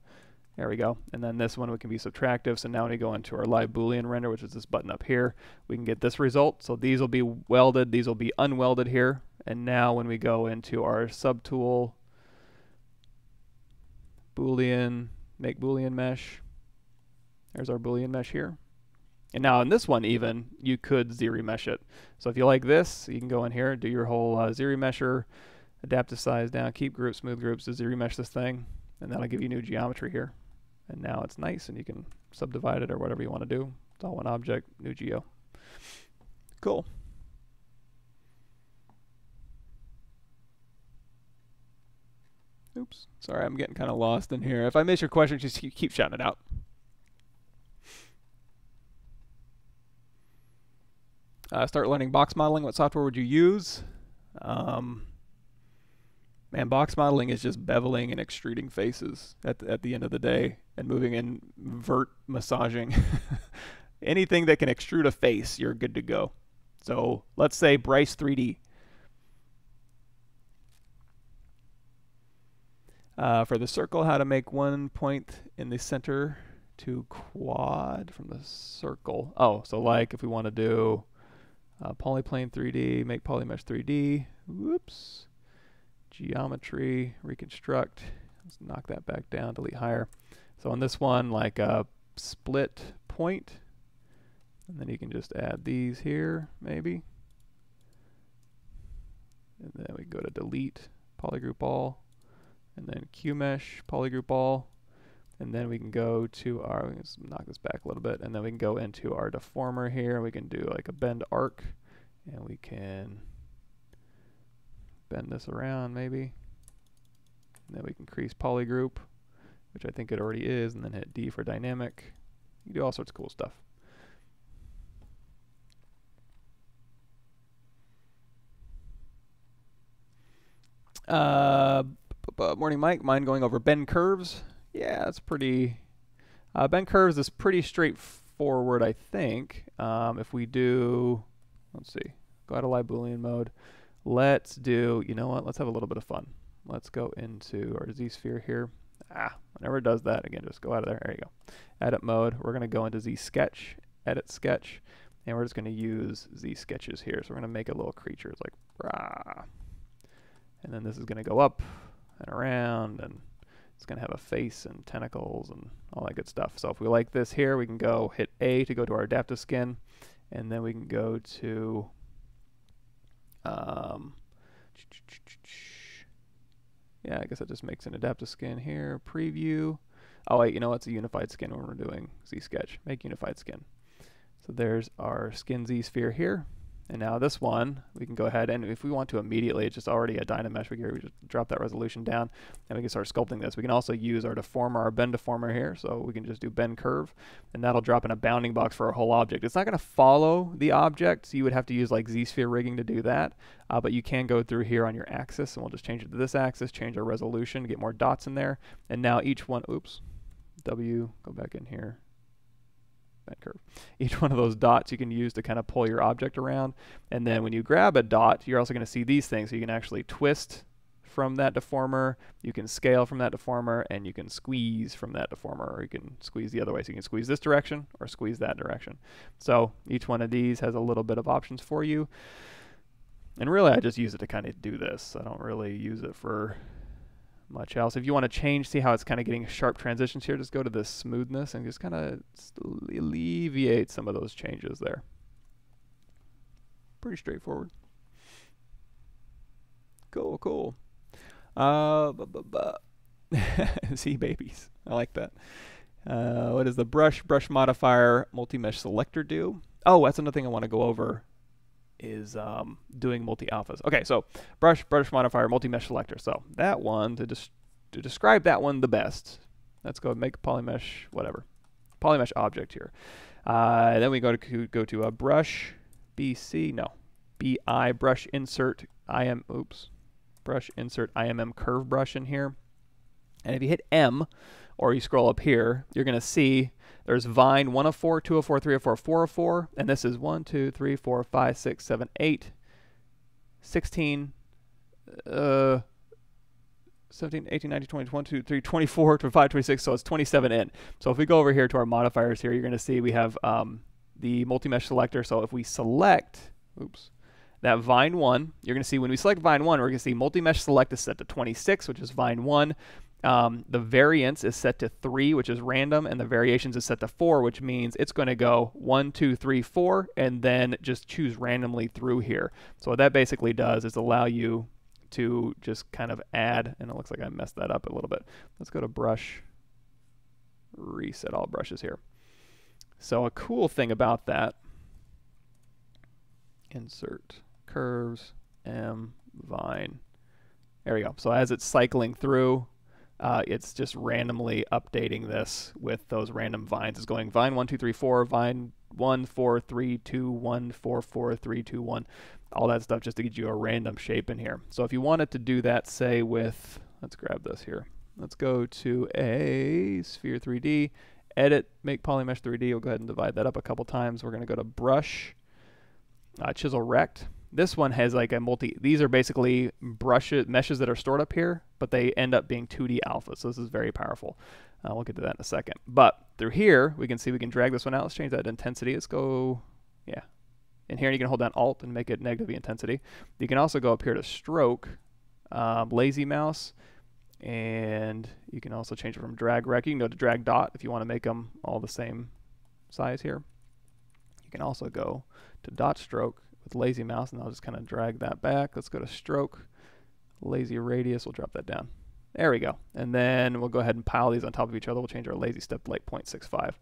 There we go. And then this one we can be subtractive. So now when we go into our live Boolean render, which is this button up here, we can get this result. So these will be welded, these will be unwelded here. And now when we go into our subtool, Boolean, make Boolean mesh. There's our Boolean mesh here. And now in this one even, you could Z-remesh it. So if you like this, you can go in here, do your whole Z-remesher, adaptive size down, keep groups, smooth groups to Z-remesh this thing, and that'll give you new geometry here. And now it's nice, and you can subdivide it or whatever you want to do. It's all one object, new geo. Cool. Oops, sorry, I'm getting kind of lost in here. If I miss your question, just keep shouting it out. Start learning box modeling. What software would you use? Man, box modeling is just beveling and extruding faces at the end of the day, and moving in vert massaging. Anything that can extrude a face, you're good to go. So let's say Bryce 3D. For the circle, how to make one point in the center to quad from the circle. Oh, so like if we want to do polyplane 3D, make polymesh 3D. Whoops. Geometry, reconstruct. Let's knock that back down, delete higher. So on this one, like a split point, and then you can just add these here, maybe. And then we go to delete, polygroup all, and then QMesh, polygroup all, and then we can go to our, let's knock this back a little bit, and then we can go into our deformer here. We can do like a bend arc, and we can bend this around maybe. And then we can crease polygroup, which I think it already is, and then hit D for dynamic. You can do all sorts of cool stuff. Morning, Mike. Mind going over bend curves? Yeah, that's pretty. Bend curves is pretty straightforward, I think. If we do, let's see, go out of live Boolean mode. Let's do, you know what? Let's have a little bit of fun. Let's go into our Z-sphere here. Whenever it does that, again, just go out of there. There you go. Edit mode. We're going to go into Z-sketch, edit sketch, and we're just going to use Z-sketches here. So we're going to make a little creature. It's like, rah. And then this is going to go up and around, and it's going to have a face and tentacles and all that good stuff. So if we like this here, we can go hit A to go to our adaptive skin, and then we can go to yeah, I guess that just makes an adaptive skin here. Preview. Oh wait, you know what's a unified skin when we're doing Z-sketch? Make unified skin. So there's our skin Z-sphere here. And now this one, we can go ahead and if we want to immediately, it's just already a Dynamesh, we can just drop that resolution down and we can start sculpting this. We can also use our deformer, our bend deformer here. So we can just do bend curve and that'll drop in a bounding box for our whole object. It's not going to follow the object, so you would have to use like Z-sphere rigging to do that. But you can go through here on your axis and we'll just change it to this axis, change our resolution, get more dots in there. And now each one, oops, W, go back in here. Bend curve. Each one of those dots you can use to kind of pull your object around. And then when you grab a dot, you're also going to see these things. So you can actually twist from that deformer, you can scale from that deformer, and you can squeeze from that deformer, or you can squeeze the other way. So you can squeeze this direction or squeeze that direction. So each one of these has a little bit of options for you. And really, I just use it to kind of do this. I don't really use it for much else. If you want to change, see how it's kind of getting sharp transitions here, just go to the smoothness and just kind of alleviate some of those changes there. Pretty straightforward. Cool, cool. See, babies. I like that. What does the brush modifier multi-mesh selector do? Oh, that's another thing I want to go over is doing multi-alphas. Okay, so brush modifier multi-mesh selector. So that one, to describe that one the best, let's go make polymesh, whatever, polymesh object here. Then we go to a brush BC, no, BI brush insert brush insert IMM curve brush in here. And if you hit M, or you scroll up here, you're going to see there's vine 1 of 4, 2 of 4, 3 of 4, 4 of 4, and this is 1, 2, 3, 4, 5, 6, 7, 8, 16, 17, 18, 19, 20, 21, 22, 23, 24, 25, 26, so it's 27 in. So if we go over here to our modifiers here, you're going to see we have the multi-mesh selector. So if we select, that vine 1, you're going to see when we select vine 1, we're going to see multi-mesh select is set to 26, which is vine 1. The variance is set to 3, which is random, and the variations is set to 4, which means it's going to go 1, 2, 3, 4, and then just choose randomly through here. So what that basically does is allow you to just kind of add, and it looks like I messed that up a little bit. Let's go to brush, reset all brushes here. So a cool thing about that, insert curves, M, vine. There we go. So as it's cycling through, it's just randomly updating this with those random vines. It's going vine 1, 2, 3, 4, vine 1, 4, 3, 2, 1, 4, 4, 3, 2, 1, all that stuff just to get you a random shape in here. So if you wanted to do that, say with, let's grab this here. Let's go to a sphere 3D, edit, make polymesh 3D. We'll go ahead and divide that up a couple times. We're going to go to brush, chisel rect. This one has like a these are basically meshes that are stored up here, but they end up being 2D alphas. So this is very powerful. We'll get to that in a second. But through here, we can see we can drag this one out. Let's change that to intensity. Let's go, yeah. In here, you can hold down Alt and make it negative intensity. You can also go up here to stroke, lazy mouse, and you can also change it from drag rec. You can go to drag dot if you want to make them all the same size here. You can also go to dot stroke with lazy mouse, and I'll just kind of drag that back. Let's go to stroke, lazy radius, we'll drop that down. There we go. And then we'll go ahead and pile these on top of each other. We'll change our lazy step to like 0.65.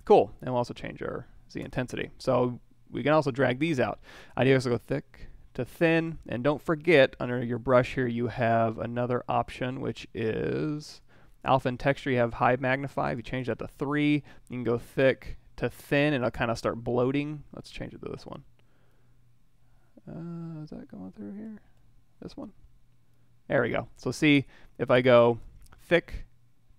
Cool. And we'll also change our Z intensity. So we can also drag these out. I do also go thick to thin, and don't forget under your brush here you have another option, which is alpha and texture. You have high magnify. If you change that to 3, you can go thick to thin, and it'll kind of start bloating. Let's change it to this one. Is that going through here? This one? There we go. So see, if I go thick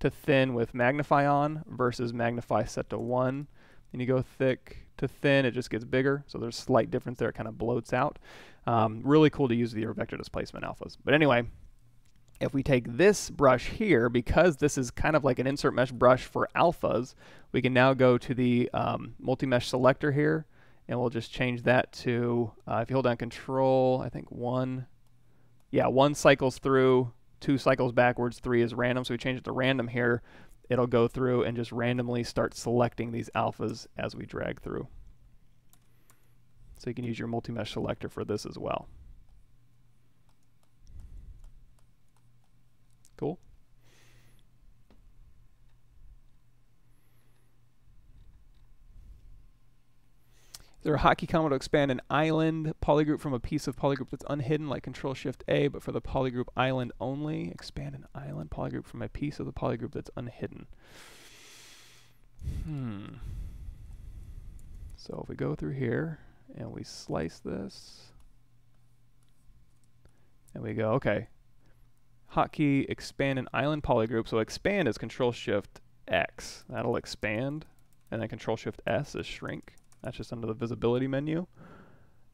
to thin with magnify on versus magnify set to 1, and you go thick to thin, it just gets bigger. So there's a slight difference there. It kind of bloats out. Really cool to use with your vector displacement alphas. But anyway, if we take this brush here, because this is kind of like an insert mesh brush for alphas, we can now go to the multi-mesh selector here, and we'll just change that to, if you hold down Control, I think 1. Yeah, 1 cycles through, 2 cycles backwards, 3 is random. So we change it to random here. It'll go through and just randomly start selecting these alphas as we drag through. So you can use your multi-mesh selector for this as well. Cool. there a hotkey combo to expand an island polygroup from a piece of polygroup that's unhidden, like Control-Shift-A, but for the polygroup island only? Expand an island polygroup from a piece of the polygroup that's unhidden. So if we go through here and we slice this, and we go, okay, hotkey expand an island polygroup. So expand is Control-Shift-X. That'll expand, and then Control-Shift-S is shrink. That's just under the visibility menu.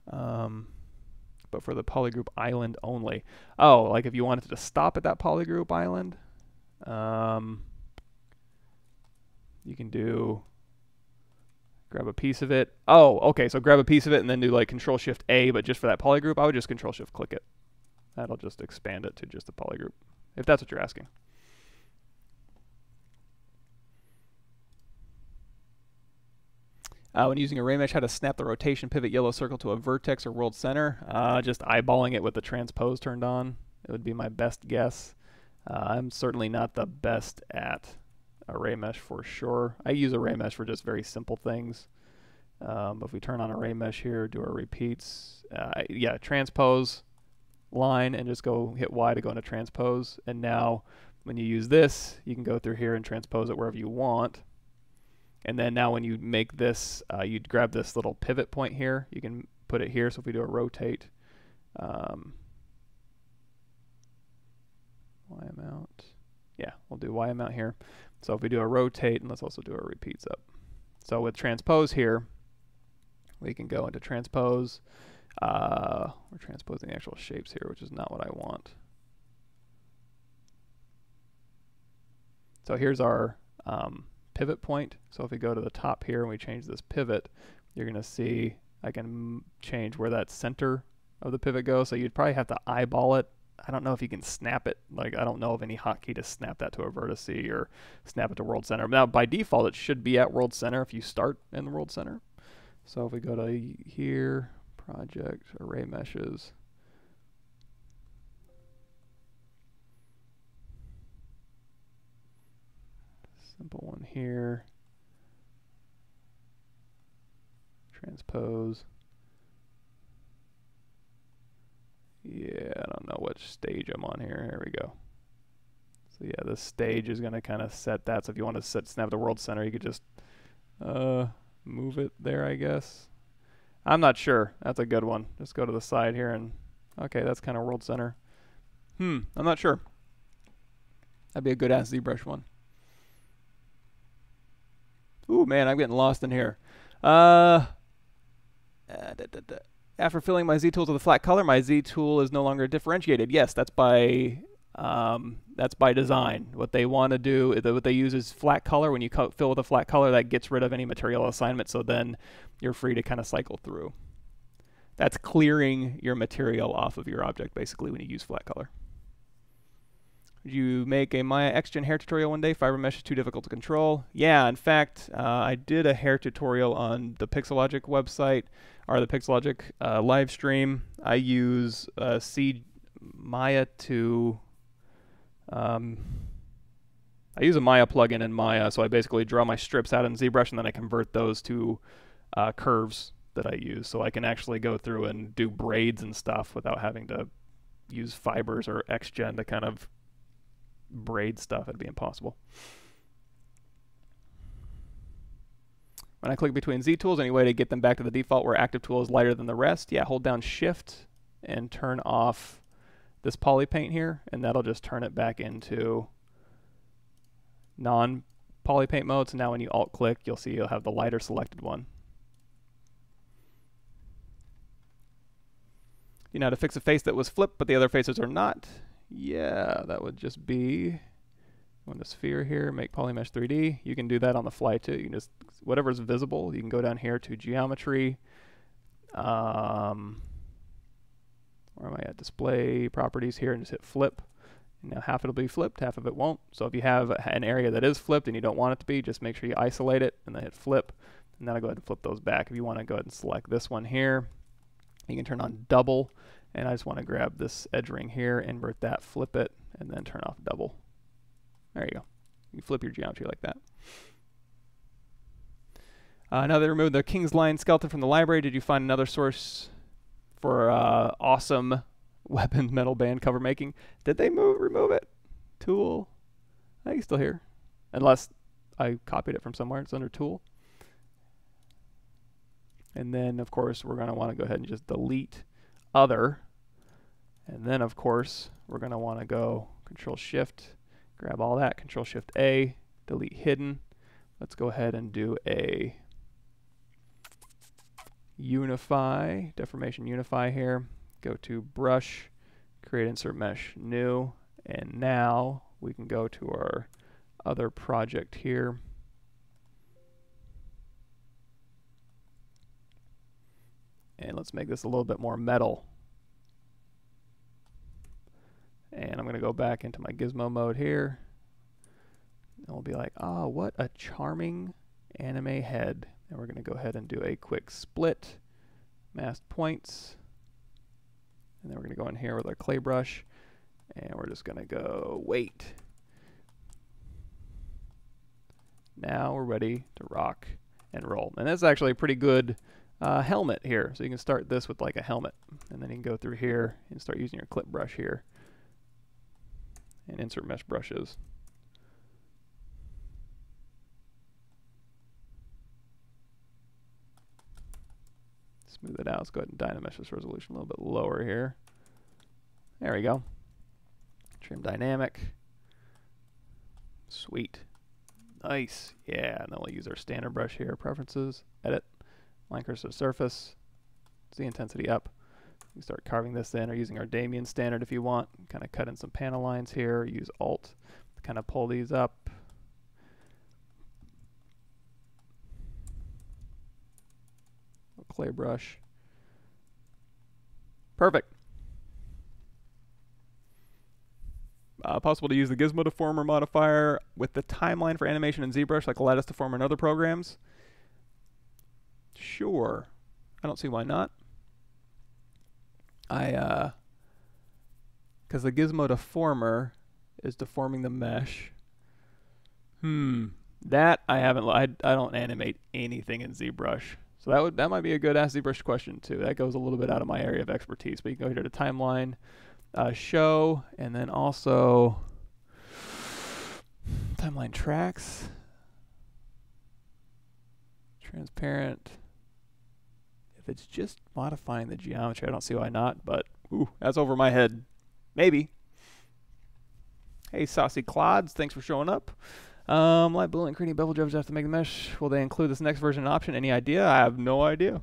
But for the polygroup island only. Oh, like if you wanted to stop at that polygroup island, you can do, grab a piece of it. Oh, okay, so grab a piece of it and then do like Control-Shift-A, but just for that polygroup, I would just Control-Shift-click it. That'll just expand it to just the polygroup, if that's what you're asking. When using array mesh, how to snap the rotation pivot yellow circle to a vertex or world center? Just eyeballing it with the transpose turned on. It would be my best guess. I'm certainly not the best at array mesh for sure. I use array mesh for just very simple things. But if we turn on array mesh here, do our repeats, yeah, transpose line and just go hit Y to go into transpose. And now when you use this, you can go through here and transpose it wherever you want. And then now when you make this, you'd grab this little pivot point here. You can put it here. So if we do a rotate, Y amount. Yeah, we'll do Y amount here. So if we do a rotate, and let's also do our repeats up. So with transpose here, we can go into transpose. We're transposing the actual shapes here, which is not what I want. So here's our pivot point. So if we go to the top here and we change this pivot, you're going to see I can change where that center of the pivot goes. So you'd probably have to eyeball it. I don't know if you can snap it. Like, I don't know of any hotkey to snap that to a vertex or snap it to world center. Now, by default, it should be at world center if you start in the world center. So if we go to here, project, array meshes, simple one here, transpose. Yeah, I don't know which stage I'm on here. Here we go. So yeah, this stage is going to kind of set that. So if you want to snap the world center, you could just move it there, I guess. I'm not sure. That's a good one. Just go to the side here and, okay, that's kind of world center. I'm not sure. That'd be a good ass ZBrush one. Ooh, man, I'm getting lost in here. After filling my Z tools with a flat color, my Z tool is no longer differentiated. Yes, that's by design. What they want to do, what they use is flat color. When you fill with a flat color, that gets rid of any material assignment, so then you're free to kind of cycle through. That's clearing your material off of your object, basically, when you use flat color. Did you make a Maya XGen hair tutorial one day? Fiber mesh is too difficult to control. Yeah, in fact, I did a hair tutorial on the Pixelogic website, or the Pixelogic live stream. I use Maya to... I use a Maya plugin in Maya, so I basically draw my strips out in ZBrush, and then I convert those to curves that I use. So I can actually go through and do braids and stuff without having to use fibers or XGen to kind of braid stuff. It'd be impossible. When I click between Z tools, any way to get them back to the default where active tool is lighter than the rest? Yeah, hold down Shift and turn off this poly paint here, and that'll just turn it back into non-poly paint mode. So now when you alt click, you'll see you'll have the lighter selected one. You know how to fix a face that was flipped but the other faces are not? Yeah, that would just be on the sphere here, make polymesh 3D. You can do that on the fly too. You can just, whatever's visible, you can go down here to geometry. Where am I at? Display properties here and just hit flip. And now half it'll be flipped, half of it won't. So if you have an area that is flipped and you don't want it to be, just make sure you isolate it and then hit flip. And then I'll go ahead and flip those back. If you want to go ahead and select this one here, you can turn on double. And I just want to grab this edge ring here, invert that, flip it, and then turn off double. There you go. You flip your geometry like that. Now they removed the King's Lion skeleton from the library. Did you find another source for awesome weapons metal band cover making? Did they remove it? Tool. I think it's still here. Unless I copied it from somewhere. It's under Tool. And then, of course, we're going to want to go ahead and just delete Other. And then, of course, we're going to want to go Control-Shift, grab all that, Control-Shift-A, delete Hidden. Let's go ahead and do a Unify, Deformation Unify here. Go to Brush, create Insert Mesh, New. And now we can go to our other project here. And let's make this a little bit more metal. And I'm going to go back into my gizmo mode here. And we'll be like, oh, what a charming anime head. And we're going to go ahead and do a quick split, masked points. And then we're going to go in here with our clay brush. And we're just going to go wait. Now we're ready to rock and roll. And that's actually a pretty good helmet here. So you can start this with like a helmet. And then you can go through here and start using your clip brush here. And insert mesh brushes. Smooth it out. Let's go ahead and dynamesh this resolution a little bit lower here. There we go. Trim dynamic. Sweet. Nice. Yeah, and then we'll use our standard brush here. Preferences. Edit. Line cursor surface. Z intensity up. You can start carving this in or using our Damien standard if you want. Kind of cut in some panel lines here. Use Alt to kind of pull these up. Clay brush. Perfect. Possible to use the Gizmo Deformer modifier with the timeline for animation in ZBrush like Lattice Deformer and other programs. Sure. I don't see why not. Because the Gizmo Deformer is deforming the mesh. That I haven't. I don't animate anything in ZBrush. So that might be a good Ask ZBrush question too. That goes a little bit out of my area of expertise. But you can go here to timeline, show, and then also timeline tracks, transparent. If it's just modifying the geometry, I don't see why not. But ooh, that's over my head. Maybe. Hey, Saucy Clods, thanks for showing up. Light blue and creating bevel jobs have to make the mesh. Will they include this next version option? Any idea? I have no idea.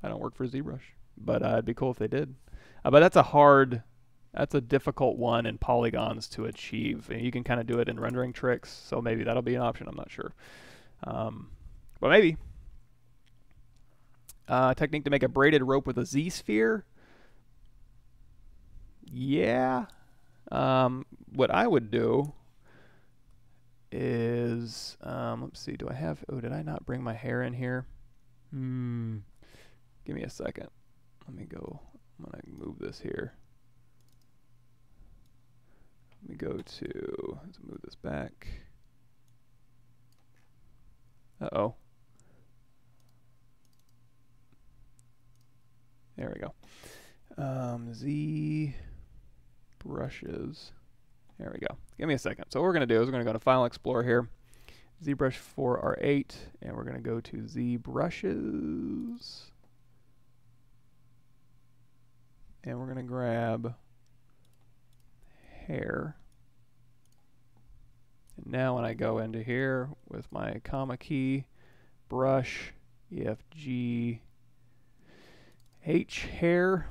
I don't work for ZBrush, but it'd be cool if they did. But that's a difficult one in polygons to achieve. And you can kind of do it in rendering tricks, so maybe that'll be an option. I'm not sure, but maybe. Technique to make a braided rope with a Z-sphere. Yeah. What I would do is, let's see, do I have, oh, did I not bring my hair in here? Give me a second. Let me go, I'm going to move this here. Let me go to, let's move this back. Uh-oh. There we go. Z brushes. There we go. Give me a second. So what we're going to do is we're going to go to File Explorer here, ZBrush 4R8, and we're going to go to Z brushes. And we're going to grab hair. And now when I go into here with my comma key, brush, EFG, H hair,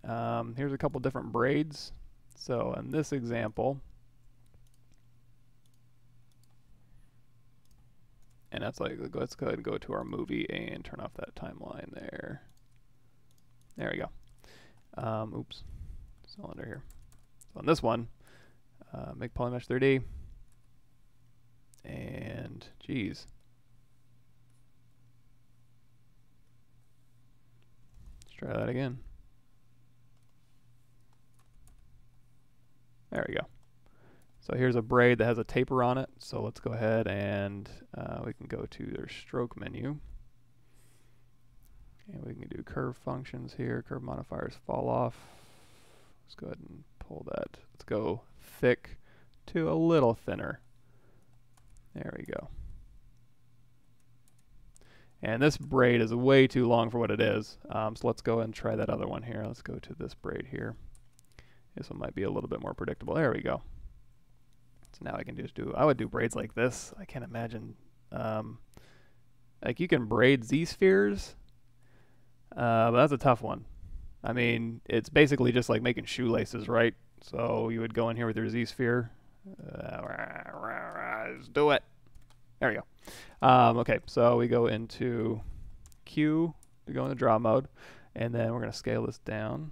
here's a couple different braids. So in this example, and that's like, let's go ahead and go to our movie and turn off that timeline there. There we go. Oops, cylinder here. So on this one, make polymesh 3D, and geez. Let's try that again. There we go. So here's a braid that has a taper on it. So let's go ahead and we can go to their stroke menu. And we can do curve functions here. Curve modifiers fall off. Let's go ahead and pull that. Let's go thick to a little thinner. There we go. And this braid is way too long for what it is. So let's go ahead and try that other one here. Let's go to this braid here. This one might be a little bit more predictable. There we go. So now I can just do, I would do braids like this. I can't imagine, like you can braid Z-spheres, but that's a tough one. I mean, it's basically just like making shoelaces, right? So you would go in here with your Z-sphere. Let's do it. There we go. Okay, so we go into Q to go into draw mode, and then we're going to scale this down.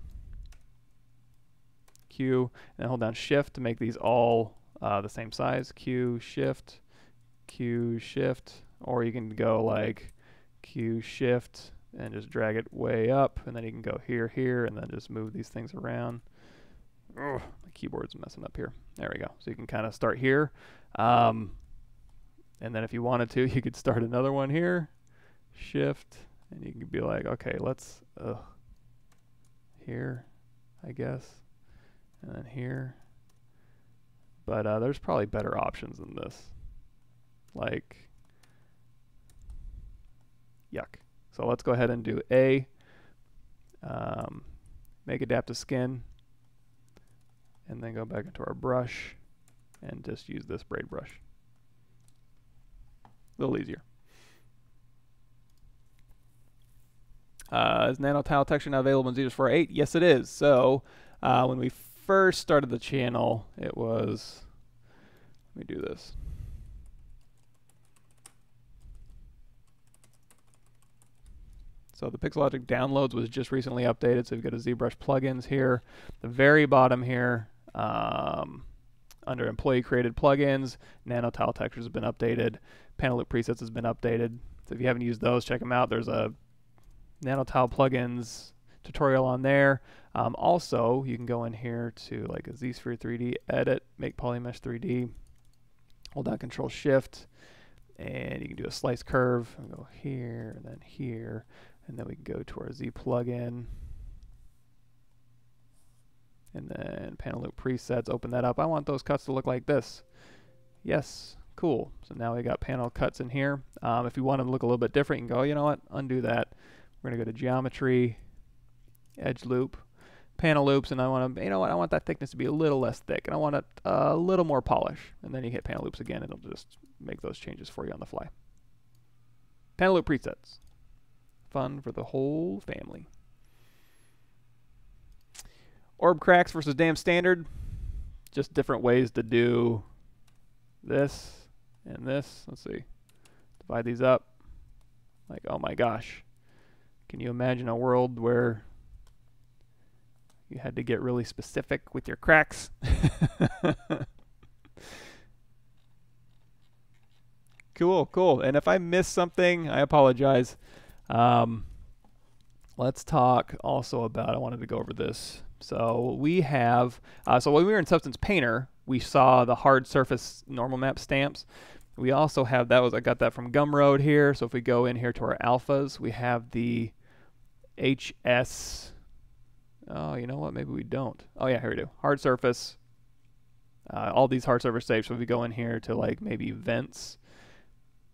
Q, and then hold down Shift to make these all the same size. Q, Shift, or you can go like Q, Shift, and just drag it way up, and then you can go here, here, and then just move these things around. Ugh, my keyboard's messing up here. There we go. So you can kind of start here. And then if you wanted to, you could start another one here, Shift, and you could be like, okay, let's, here, I guess, and then here. But there's probably better options than this. Like, yuck. So let's go ahead and do A, make adapt to skin, and then go back into our brush and just use this braid brush. A little easier. Is nano tile texture now available in Z 4.8? Yes, it is. So when we first started the channel, it was, let me do this. So the Pixelogic downloads was just recently updated. So we've got a ZBrush plugins here. The very bottom here, under employee created plugins, nano tile textures have been updated. Panel loop presets has been updated. So if you haven't used those, check them out. There's a nano tile plugins tutorial on there. Also, you can go in here to like a Z-sphere 3D, edit, make polymesh 3D, hold down Control Shift, and you can do a slice curve. And go here, and then we can go to our Z plugin. And then panel loop presets, open that up. I want those cuts to look like this. Yes, cool. So now we got panel cuts in here. If you want them to look a little bit different, you can go, you know what, undo that. We're gonna go to geometry, edge loop, panel loops, and I want to, you know what, I want that thickness to be a little less thick, and I want it a little more polish. And then you hit panel loops again, and it'll just make those changes for you on the fly. Panel loop presets. Fun for the whole family. Orb cracks versus damn standard. Just different ways to do this and this. Let's see. Divide these up. Like, oh my gosh. Can you imagine a world where you had to get really specific with your cracks? Cool, cool. And if I missed something, I apologize. Let's talk also about, I wanted to go over this. So we have, so when we were in Substance Painter, we saw the hard surface normal map stamps. We also have, that was, I got that from Gumroad here. So if we go in here to our alphas, we have the HS, oh, you know what, maybe we don't. Oh yeah, here we do, hard surface, all these hard surface shapes. So if we go in here to like maybe vents,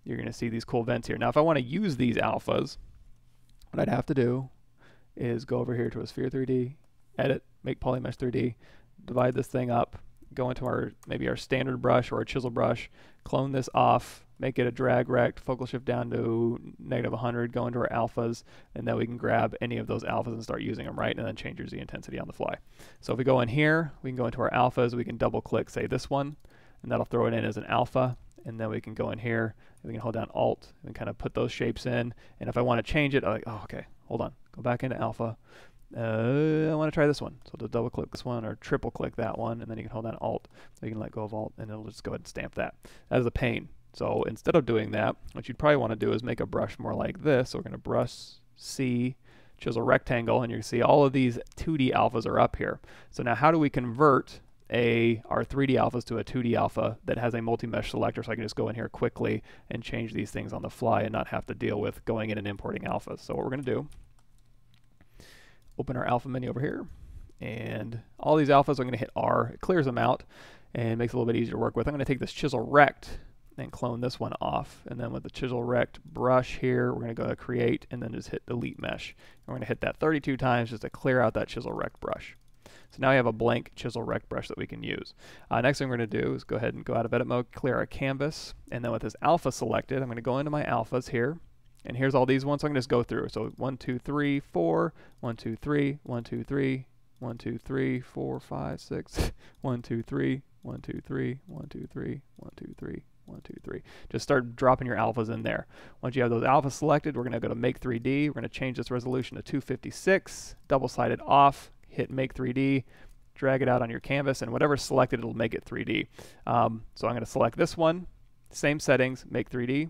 you're gonna see these cool vents here. Now if I wanna use these alphas, what I'd have to do is go over here to a Sphere 3D, edit, make polymesh 3D, divide this thing up, go into our, maybe our standard brush or a chisel brush, clone this off, make it a drag rect, focal shift down to -100, go into our alphas, and then we can grab any of those alphas and start using them, right? And then change your Z intensity on the fly. So if we go in here, we can go into our alphas, we can double click, say this one, and that'll throw it in as an alpha. And then we can go in here, and we can hold down Alt, and kind of put those shapes in. And if I want to change it, I'm like, oh, okay, hold on. Go back into alpha. I want to try this one. So to double click this one or triple click that one, and then you can hold down Alt. So you can let go of Alt, and it'll just go ahead and stamp that. That is a pain. So instead of doing that, what you'd probably want to do is make a brush more like this. So we're going to brush C, chisel rectangle, and you can see all of these 2D alphas are up here. So now how do we convert our 3D alphas to a 2D alpha that has a multi-mesh selector, so I can just go in here quickly and change these things on the fly and not have to deal with going in and importing alphas. So what we're going to do, open our alpha menu over here, and all these alphas, I'm going to hit R. It clears them out and makes it a little bit easier to work with. I'm going to take this chisel rect and clone this one off, and then with the chisel rect brush here, we're going to go to create and then just hit delete mesh. And we're going to hit that 32 times just to clear out that chisel rect brush. So now we have a blank chisel rect brush that we can use. Next thing we're going to do is go ahead and go out of edit mode, clear our canvas, and then with this alpha selected, I'm going to go into my alphas here, and here's all these ones, so I'm going to just go through. So 1, 2, 3, 4, 1, 2, 3, 1, 2, 3, 1, 2, 3, 4, 5, 6, 1, 2, 3, 1, 2, 3, 1, 2, 3, 1, 2, 3, 1, 2, 3. Just start dropping your alphas in there. Once you have those alphas selected, we're going to go to Make 3D. We're going to change this resolution to 256, double-sided off, hit Make 3D, drag it out on your canvas, and whatever's selected, it'll make it 3D. So I'm going to select this one, same settings, Make 3D,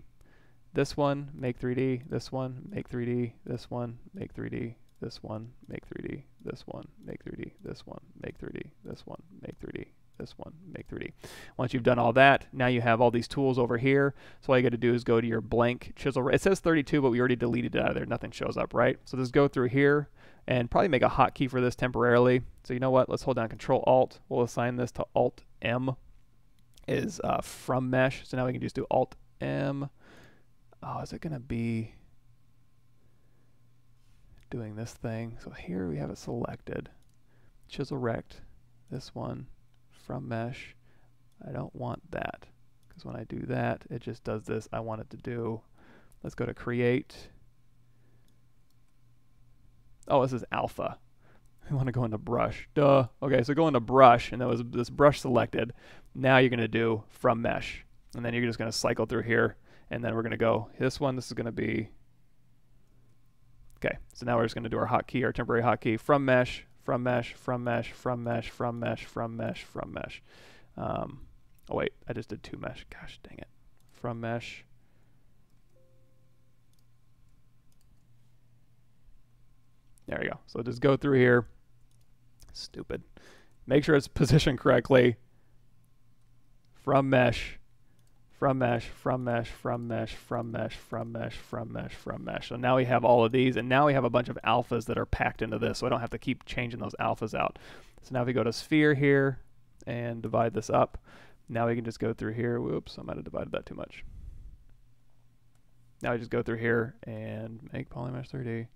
this one, Make 3D, this one, Make 3D, this one, Make 3D, this one, Make 3D, this one, Make 3D, this one, Make 3D, this one, Make 3D, this one, Make 3D. Once you've done all that, now you have all these tools over here. So all you got to do is go to your blank chisel. It says 32, but we already deleted it out of there. Nothing shows up, right? So just go through here and probably make a hotkey for this temporarily. So you know what? Let's hold down Control Alt. We'll assign this to Alt M is from mesh. So now we can just do Alt M. Oh, is it going to be doing this thing? So here we have it selected. Chisel rect, this one, from mesh. I don't want that, because when I do that, it just does this. I want it to do, let's go to create. Oh, this is alpha. We want to go into brush. Duh. Okay, so go into brush, and that was this brush selected. Now you're going to do from mesh, and then you're just going to cycle through here, and then we're going to go this one. This is going to be, okay, so now we're just going to do our hotkey, our temporary hotkey, from mesh, from mesh, from mesh, from mesh, from mesh, from mesh, from mesh. Oh wait, I just did 2 mesh. Gosh dang it. From mesh. There we go. So just go through here. Stupid. Make sure it's positioned correctly. From mesh, from mesh, from mesh, from mesh, from mesh, from mesh, from mesh, from mesh. So now we have all of these, and now we have a bunch of alphas that are packed into this, so I don't have to keep changing those alphas out. So now if we go to sphere here and divide this up, now we can just go through here. Whoops, I might have divided that too much. Now we just go through here and make polymesh 3D.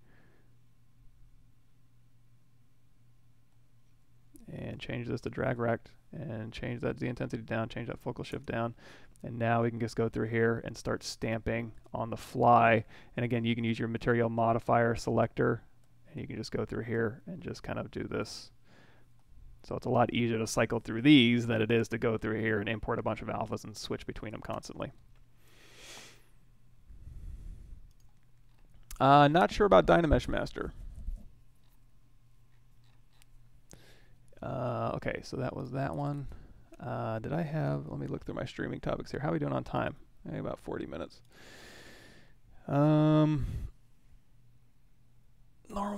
And change this to drag rect, and change that Z intensity down, change that focal shift down, and now we can just go through here and start stamping on the fly. And again, you can use your material modifier selector, and you can just go through here and just kind of do this. So it's a lot easier to cycle through these than it is to go through here and import a bunch of alphas and switch between them constantly. Not sure about Dynamesh Master. Okay, so that was that one. Did I have, let me look through my streaming topics here. How are we doing on time? Maybe about 40 minutes. Normal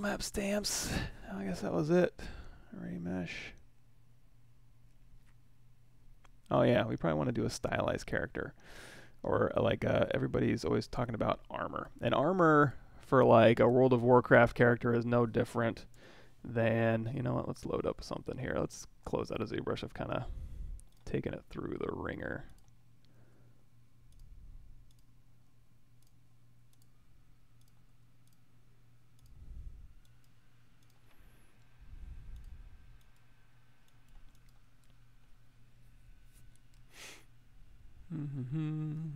map stamps. I guess that was it. Remesh. Oh yeah, we probably want to do a stylized character. Or like everybody's always talking about armor. And armor for like a World of Warcraft character is no different than, you know what, let's load up something here. Let's close out a ZBrush. I've kind of taken it through the ringer.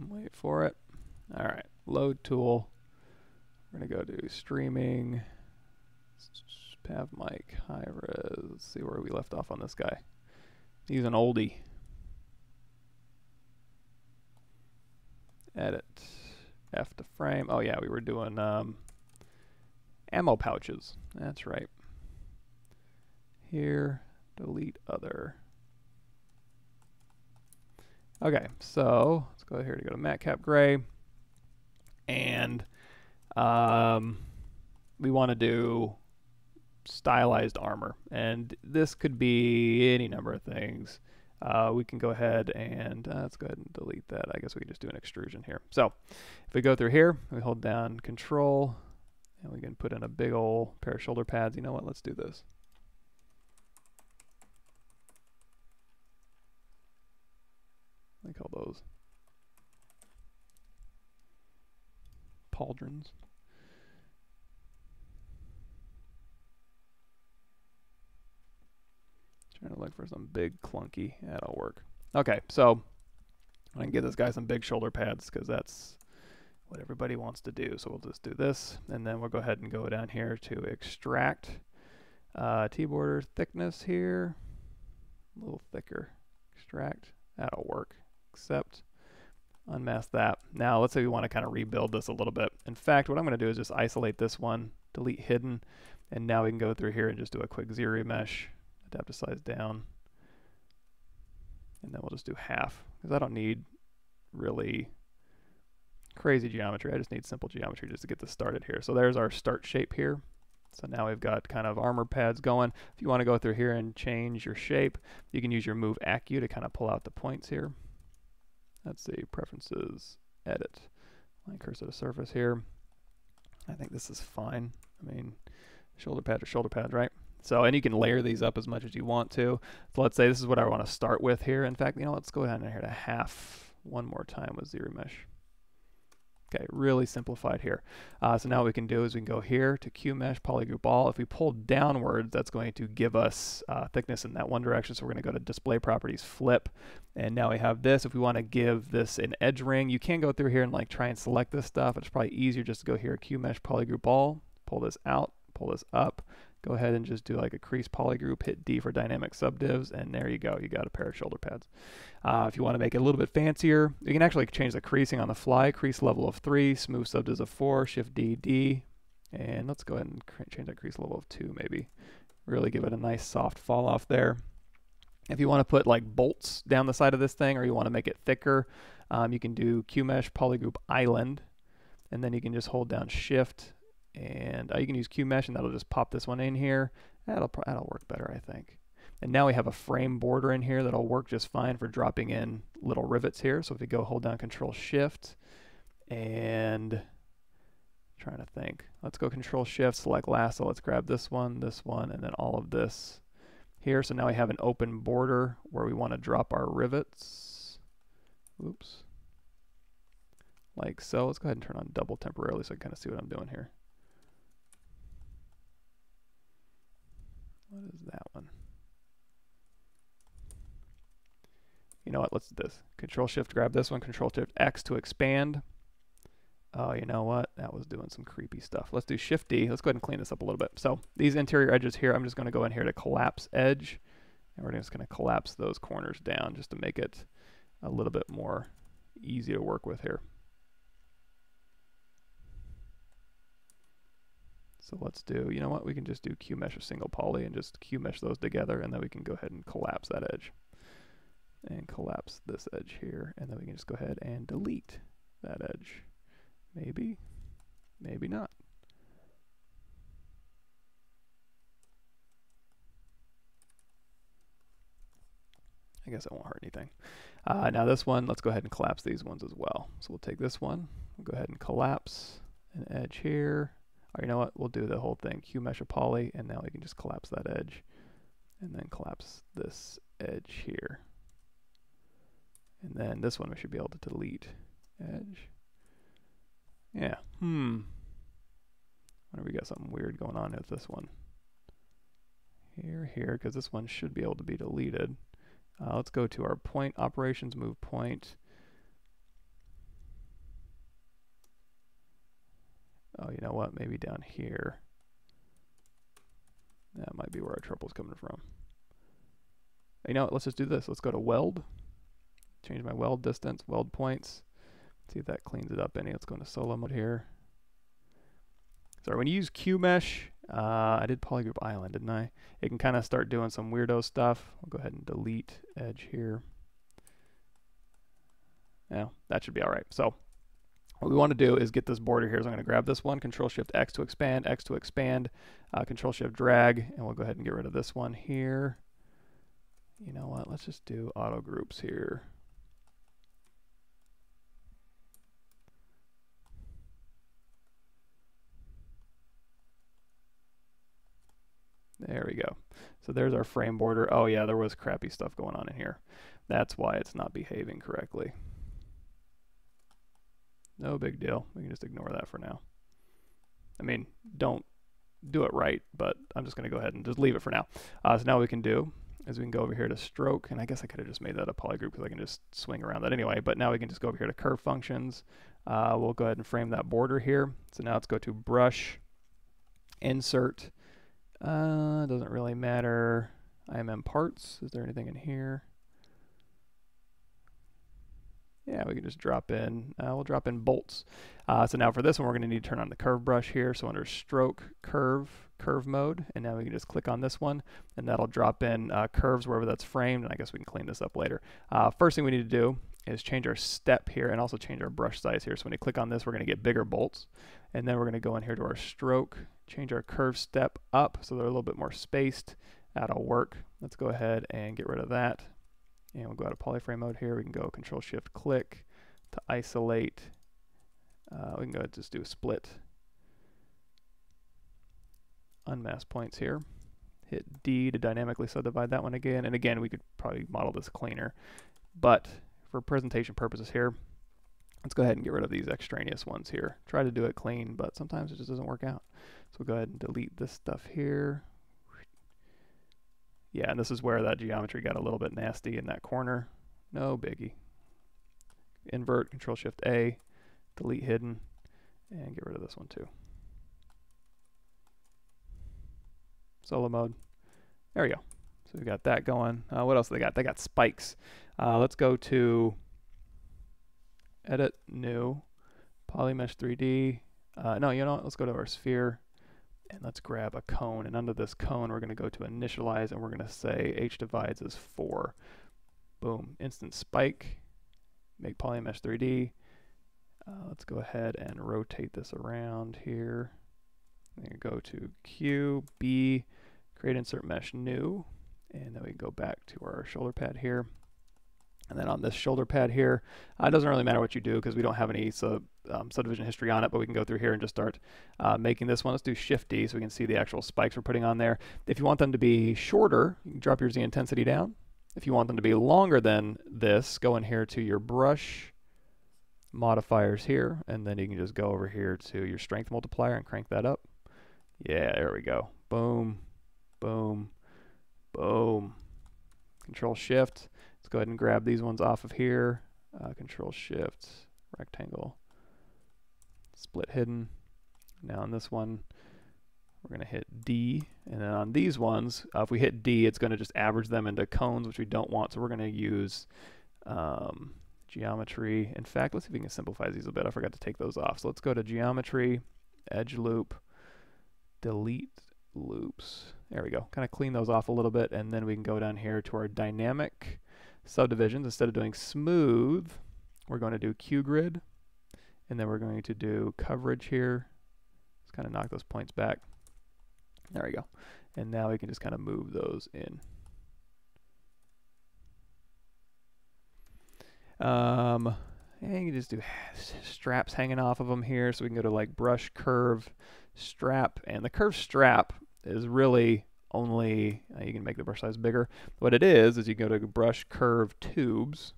Wait for it. All right, load tool. We're gonna go to streaming. Pav mic, high res. Let's see where we left off on this guy. He's an oldie. Edit. F to frame. Oh yeah, we were doing ammo pouches. That's right. Here, delete other. Okay, so let's go here to go to matte cap gray. And we want to do stylized armor, and this could be any number of things. We can go ahead and let's go ahead and delete that. I guess we can just do an extrusion here. So if we go through here, we hold down Control, and we can put in a big old pair of shoulder pads. You know what? Let's do this. I call those pauldrons. Trying to look for some big clunky. That'll work. Okay, so I can give this guy some big shoulder pads because that's what everybody wants to do. So we'll just do this, and then we'll go ahead and go down here to extract T-border thickness here. A little thicker. Extract. That'll work. Accept. Unmask that. Now let's say we want to kind of rebuild this a little bit. In fact, what I'm going to do is just isolate this one, delete hidden, and now we can go through here and just do a quick zero mesh. Adaptive size down, and then we'll just do half because I don't need really crazy geometry. I just need simple geometry just to get this started here. So there's our start shape here. So now we've got kind of armor pads going. If you want to go through here and change your shape, you can use your move AcU to kind of pull out the points here. Let's see, preferences, edit, line cursor to surface here. I think this is fine. I mean, shoulder pad or shoulder pad, right? So, and you can layer these up as much as you want to. So let's say this is what I want to start with here. In fact, you know, let's go down here to half one more time with zero mesh. Okay, really simplified here. So now what we can do is we can go here to QMesh, polygroup all. If we pull downwards, that's going to give us thickness in that one direction. So we're going to go to display properties, flip. And now we have this. If we want to give this an edge ring, you can go through here and like try and select this stuff. It's probably easier just to go here, QMesh, polygroup all, pull this out, pull this up. Go ahead and just do like a crease polygroup, hit D for dynamic subdivs, and there you go. You got a pair of shoulder pads. If you want to make it a little bit fancier, you can actually change the creasing on the fly. Crease level of 3, smooth subdivs of 4, shift D, D. And let's go ahead and change that crease level of 2 maybe. Really give it a nice soft fall off there. If you want to put like bolts down the side of this thing, or you want to make it thicker, you can do QMesh, polygroup island, and then you can just hold down shift, and you can use QMesh, and that'll just pop this one in here. That'll work better, I think. And now we have a frame border in here that'll work just fine for dropping in little rivets here. So if we go hold down Control Shift, and trying to think, let's go Control Shift, select lasso. Let's grab this one, and then all of this here. So now we have an open border where we want to drop our rivets. Oops. Like so. Let's go ahead and turn on double temporarily so I can kind of see what I'm doing here. What is that one? You know what? Let's do this. Control Shift, grab this one. Control Shift X to expand. Oh, you know what? That was doing some creepy stuff. Let's do Shift D. Let's go ahead and clean this up a little bit. So these interior edges here, I'm just going to go in here to collapse edge, and we're just going to collapse those corners down just to make it a little bit more easy to work with here. So let's do, you know what, we can just do QMesh or single poly and just QMesh those together, and then we can go ahead and collapse that edge. And collapse this edge here, and then we can just go ahead and delete that edge. Maybe, maybe not. I guess it won't hurt anything. Now this one, let's go ahead and collapse these ones as well. So we'll take this one, we'll go ahead and collapse an edge here. Or you know what, we'll do the whole thing, QMesh or poly, and now we can just collapse that edge, and then collapse this edge here. And then this one we should be able to delete edge. Yeah, wonder if we got something weird going on with this one. Here, because this one should be able to be deleted. Let's go to our point operations, move point. Oh, you know what? Maybe down here. That might be where our trouble's coming from. You know what? Let's just do this. Let's go to weld. Change my weld distance, weld points. See if that cleans it up any. Let's go into solo mode here. Sorry, when you use QMesh, I did polygroup island, didn't I? It can kind of start doing some weirdo stuff. We'll go ahead and delete edge here. Yeah, that should be all right. So What we want to do is get this border here. So I'm going to grab this one, Control Shift X to expand, Control Shift drag, and we'll go ahead and get rid of this one here. You know what? Let's just do auto groups here. There we go. So there's our frame border. Oh yeah, there was crappy stuff going on in here. That's why it's not behaving correctly. No big deal. We can just ignore that for now. I mean, don't do it right, but I'm just going to go ahead and just leave it for now. So now what we can do is we can go over here to stroke, and I guess I could have just made that a polygroup because I can just swing around that anyway, but now we can just go over here to curve functions. We'll go ahead and frame that border here. So now let's go to brush, insert. Doesn't really matter. IMM parts. Is there anything in here? Yeah, we can just drop in, we'll drop in bolts. So now for this one, we're going to need to turn on the curve brush here. So under stroke, curve mode, and now we can just click on this one, and that'll drop in curves wherever that's framed, and I guess we can clean this up later. First thing we need to do is change our step here and also change our brush size here. So when you click on this, we're going to get bigger bolts, and then we're going to go in here to our stroke, change our curve step up so they're a little bit more spaced. That'll work. Let's go ahead and get rid of that. And we'll go out of polyframe mode here. We can go Control Shift click to isolate. We can go just do a split. Unmask points here. Hit D to dynamically subdivide that one again. And again, we could probably model this cleaner. But for presentation purposes here, let's go ahead and get rid of these extraneous ones here. Try to do it clean, but sometimes it just doesn't work out. So we'll go ahead and delete this stuff here. Yeah, and this is where that geometry got a little bit nasty in that corner. No biggie. Invert, Control Shift A, delete hidden, and get rid of this one too. Solo mode. There we go. So we got that going. What else do they got? They got spikes. Let's go to Edit, New, Polymesh 3D. No, you know what? Let's go to our sphere. And let's grab a cone, and under this cone we're going to go to initialize, and we're going to say h divides is 4. Boom, instant spike, make polymesh 3D. Let's go ahead and rotate this around here. And go to Q, B, create insert mesh new, and then we go back to our shoulder pad here. And then on this shoulder pad here, it doesn't really matter what you do because we don't have any subdivision history on it, but we can go through here and just start making this one. Let's do Shift D so we can see the actual spikes we're putting on there. If you want them to be shorter, you can drop your Z intensity down. If you want them to be longer than this, go in here to your brush modifiers here, and then you can just go over here to your strength multiplier and crank that up. Yeah, there we go. Boom, boom, boom. Control Shift. Let's go ahead and grab these ones off of here. Control Shift, rectangle, split hidden. Now on this one, we're going to hit D. And then on these ones, if we hit D, it's going to just average them into cones, which we don't want. So we're going to use geometry. In fact, let's see if we can simplify these a bit. I forgot to take those off. So let's go to geometry, edge loop, delete loops. There we go. Kind of clean those off a little bit, and then we can go down here to our dynamic subdivisions. Instead of doing smooth, we're going to do Q grid, and then we're going to do coverage here. Just kind of knock those points back. There we go. And now we can just kind of move those in. And you can just do straps hanging off of them here. So we can go to like brush, curve, strap, and the curve strap is really only, you can make the brush size bigger. What it is you go to brush, curve, tubes,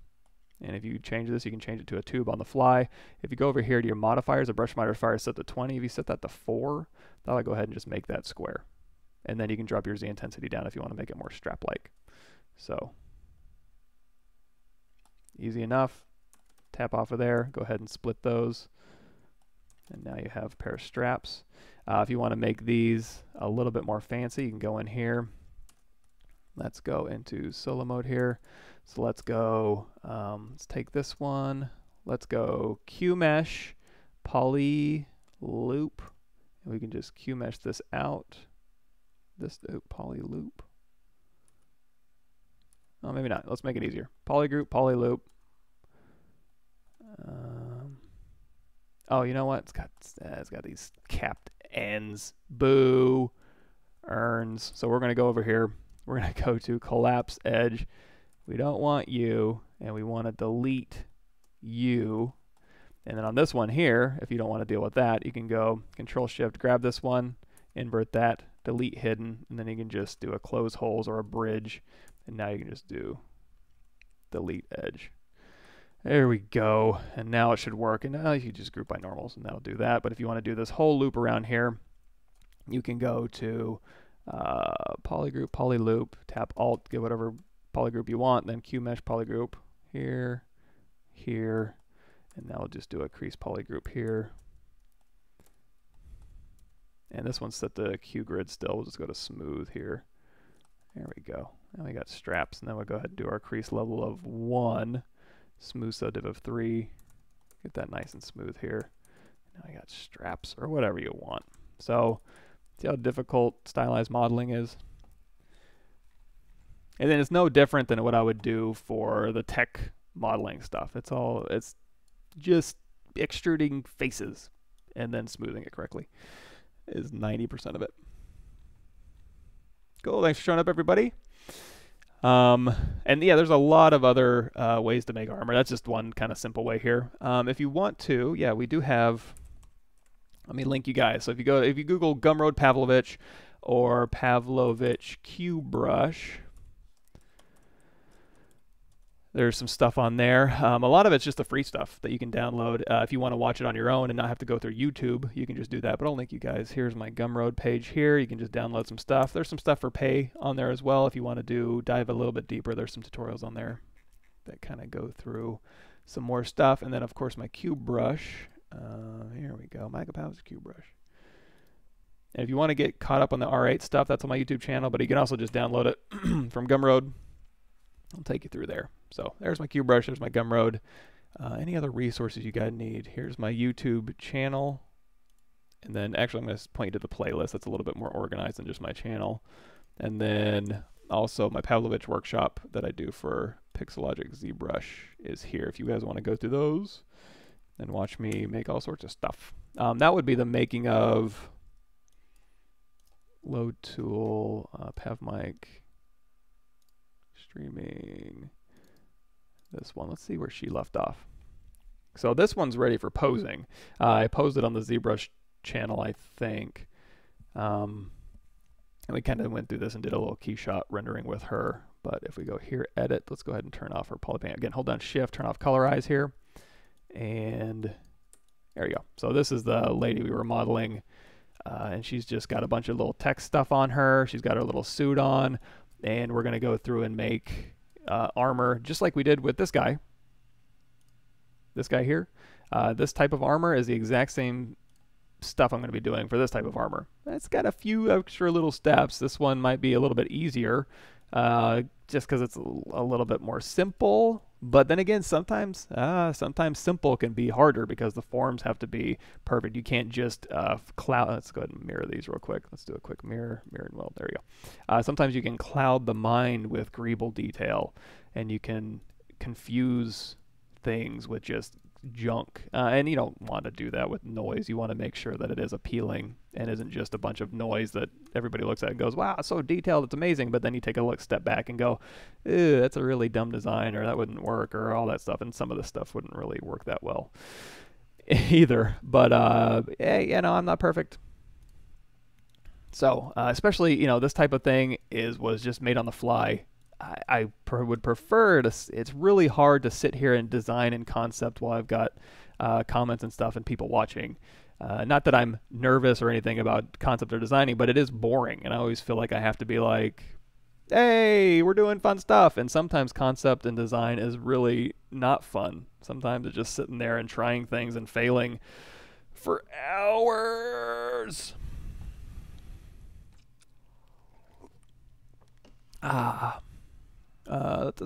and if you change this, you can change it to a tube on the fly. If you go over here to your modifiers, the brush modifier is set to 20. If you set that to 4, that'll go ahead and just make that square. And then you can drop your Z intensity down if you want to make it more strap-like. So, easy enough. Tap off of there, go ahead and split those. And now you have a pair of straps. If you want to make these a little bit more fancy, you can go in here. Let's go into solo mode here. So let's go, let's take this one. Let's go Q mesh, poly loop. And we can just Q mesh this out. This poly loop. Oh, maybe not. Let's make it easier. Poly group, poly loop. Oh, you know what? It's got these capped ends. Boo. Earns. So we're going to go over here. We're going to go to collapse edge. We don't want you, and we want to delete you. And then on this one here, if you don't want to deal with that, you can go Control Shift, grab this one, invert that, delete hidden, and then you can just do a close holes or a bridge. And now you can just do delete edge. There we go. And now it should work. And now you can just group by normals, and that'll do that. But if you want to do this whole loop around here, you can go to polygroup, polyloop, tap Alt, get whatever polygroup you want, then QMesh polygroup here, here, and now we'll just do a crease polygroup here. And this one's set to Q grid still. We'll just go to smooth here. There we go. Now we got straps, and then we'll go ahead and do our crease level of 1, smooth subdiv of 3. Get that nice and smooth here. Now I got straps or whatever you want. So see how difficult stylized modeling is? And then it's no different than what I would do for the tech modeling stuff. It's just extruding faces and then smoothing it correctly is 90% of it. Cool, thanks for showing up, everybody. And yeah, there's a lot of other ways to make armor. That's just one kind of simple way here. If you want to, yeah, we do have, let me link you guys. So if you Google Gumroad Pavlovich or Pavlovich Q brush, there's some stuff on there. A lot of it's just the free stuff that you can download. If you want to watch it on your own and not have to go through YouTube, you can just do that. But I'll link you guys. Here's my Gumroad page here. You can just download some stuff. There's some stuff for pay on there as well. If you want to dive a little bit deeper, there's some tutorials on there that kind of go through some more stuff. And then, of course, my Q brush. Here we go. Michael Pavlovich Q brush. And if you want to get caught up on the R8 stuff, that's on my YouTube channel. But you can also just download it from Gumroad. I'll take you through there. So there's my Q brush, there's my Gumroad. Any other resources you guys need? Here's my YouTube channel. And then actually I'm going to point you to the playlist. That's a little bit more organized than just my channel. And then also my Pavlovich workshop that I do for Pixelogic ZBrush is here. If you guys want to go through those and watch me make all sorts of stuff. That would be the making of load tool, PavMic, streaming, this one. Let's see where she left off. So this one's ready for posing. I posed it on the ZBrush channel, I think. And we kind of went through this and did a little key shot rendering with her. But if we go here, edit, let's go ahead and turn off her polypaint. Again, hold down shift, turn off colorize here. And there you go. So this is the lady we were modeling. And she's just got a bunch of little text stuff on her. She's got her little suit on. And we're going to go through and make armor just like we did with this guy. This guy here. This type of armor is the exact same stuff I'm going to be doing for this type of armor. It's got a few extra little steps. This one might be a little bit easier just because it's a little bit more simple. But then again, sometimes simple can be harder because the forms have to be perfect. You can't just cloud. Let's go ahead and mirror these real quick. Let's do a quick mirror and weld. There you go. Sometimes you can cloud the mind with greeble detail, and you can confuse things with just junk. And you don't want to do that with noise. You want to make sure that it is appealing and isn't just a bunch of noise that everybody looks at and goes, wow, it's so detailed, it's amazing. But then you take a step back and go, ew, that's a really dumb design, or that wouldn't work, or all that stuff. And some of this stuff wouldn't really work that well either. But yeah, you know, I'm not perfect. So especially, you know, this type of thing was just made on the fly. I would prefer to, it's really hard to sit here and design in concept while I've got comments and stuff and people watching. Not that I'm nervous or anything about concept or designing, but it is boring. And I always feel like I have to be like, hey, we're doing fun stuff. And sometimes concept and design is really not fun. Sometimes it's just sitting there and trying things and failing for hours.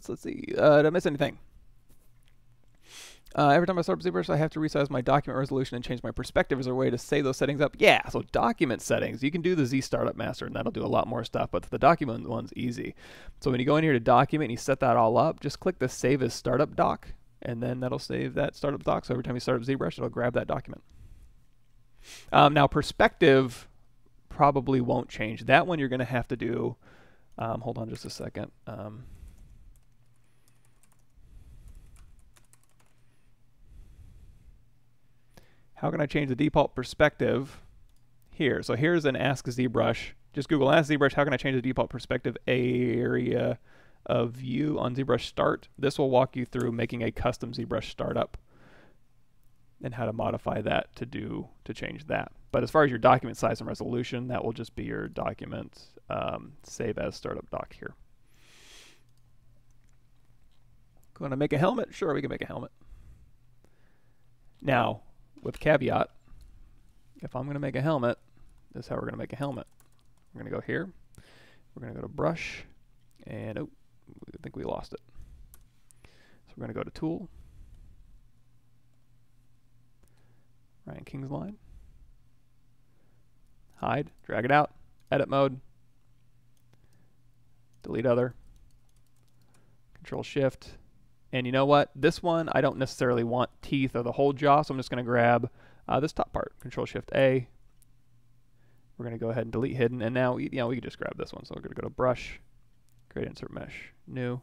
Let's see. Did I miss anything? Every time I start up ZBrush, I have to resize my document resolution and change my perspective. Is there a way to save those settings up? Yeah, so document settings. You can do the Z Startup Master, and that'll do a lot more stuff, but the document one's easy. So when you go in here to document and you set that all up, just click the Save as Startup Doc, and then that'll save that startup doc. So every time you start up ZBrush, it'll grab that document. Now perspective probably won't change. That one you're going to have to do, hold on just a second. How can I change the default perspective? Here. So here's an Ask ZBrush. Just Google Ask ZBrush, how can I change the default perspective area of view on ZBrush Start? This will walk you through making a custom ZBrush startup and how to modify that to change that. But as far as your document size and resolution, that will just be your document save as startup doc here. Going to make a helmet? Sure, we can make a helmet. Now, with caveat, if I'm going to make a helmet, this is how we're going to make a helmet. We're going to go here. We're going to go to brush, and oh, I think we lost it. So we're going to go to tool, Ryan King's line, hide, drag it out, edit mode, delete other, Control Shift. And you know what? This one, I don't necessarily want teeth or the whole jaw, so I'm just going to grab this top part, Control Shift A. We're going to go ahead and delete hidden, and now we can just grab this one. So we're going to go to brush, create insert mesh, new,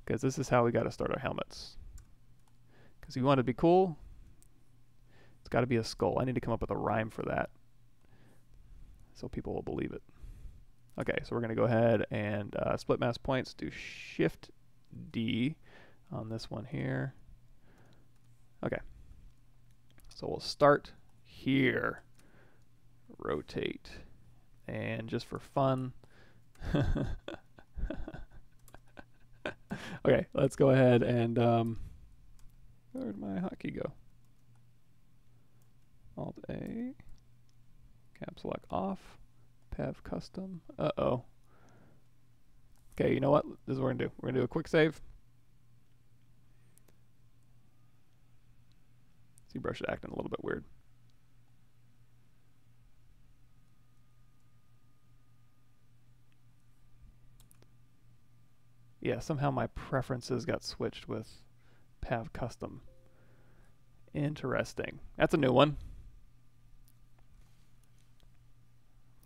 because this is how we got to start our helmets. Because we want it to be cool, it's got to be a skull. I need to come up with a rhyme for that so people will believe it. Okay, so we're going to go ahead and split mask points, do Shift D on this one here. Okay, so we'll start here, rotate, and just for fun, okay, let's go ahead and where'd my hotkey go? Alt A, caps lock off, Pav custom. Uh-oh. Okay, you know what? This is what we're gonna do. We're gonna do a quick save. ZBrush is acting a little bit weird. Yeah, somehow my preferences got switched with Pav custom. Interesting. That's a new one.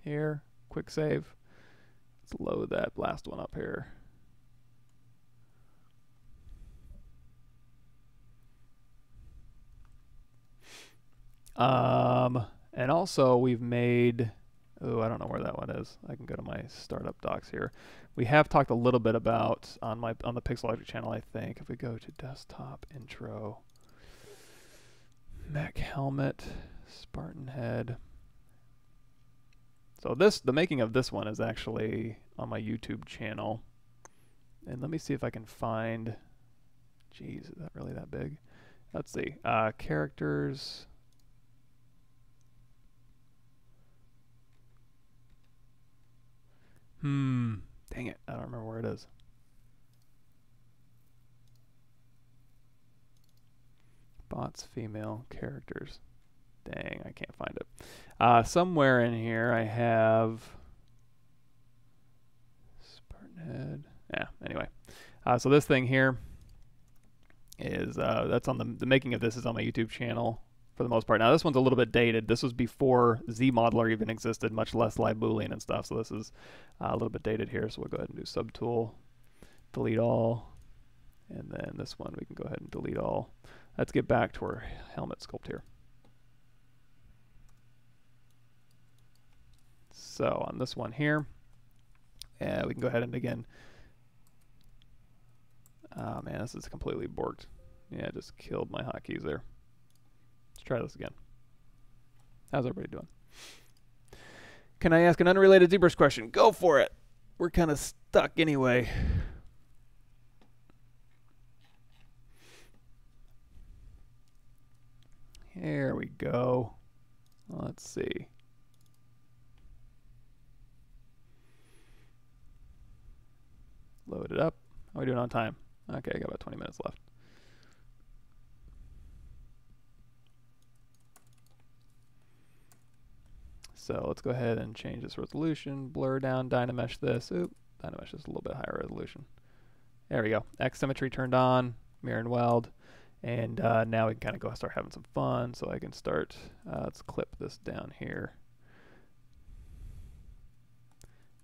Here, quick save. Let's load that last one up here. And also we've made, oh, I don't know where that one is. I can go to my startup docs here. We have talked a little bit about on the Pixelogic channel, I think. If we go to desktop intro, mech helmet, Spartan head. So the making of this one is actually on my YouTube channel. And let me see if I can find, geez, is that really that big? Let's see, characters. Dang it, I don't remember where it is. Bots, female, characters. Dang, I can't find it. Somewhere in here I have Spartan head. Yeah, anyway. So this thing here is, that's on the making of this is on my YouTube channel for the most part. Now this one's a little bit dated. This was before ZModeler even existed, much less live Boolean and stuff. So this is a little bit dated here. So we'll go ahead and do subtool, delete all. And then this one we can go ahead and delete all. Let's get back to our helmet sculpt here. So on this one here, we can go ahead and again, oh man, this is completely borked. Yeah, it just killed my hotkeys there. Let's try this again. How's everybody doing? Can I ask an unrelated ZBrush question? Go for it. We're kind of stuck anyway. Here we go. Let's see. Load it up. How are we doing on time? Okay, I got about 20 minutes left. So let's go ahead and change this resolution, blur down, Dynamesh this. Oop, Dynamesh is a little bit higher resolution. There we go. X symmetry turned on, mirror and weld. And now we can kind of go start having some fun. So I can start, let's clip this down here.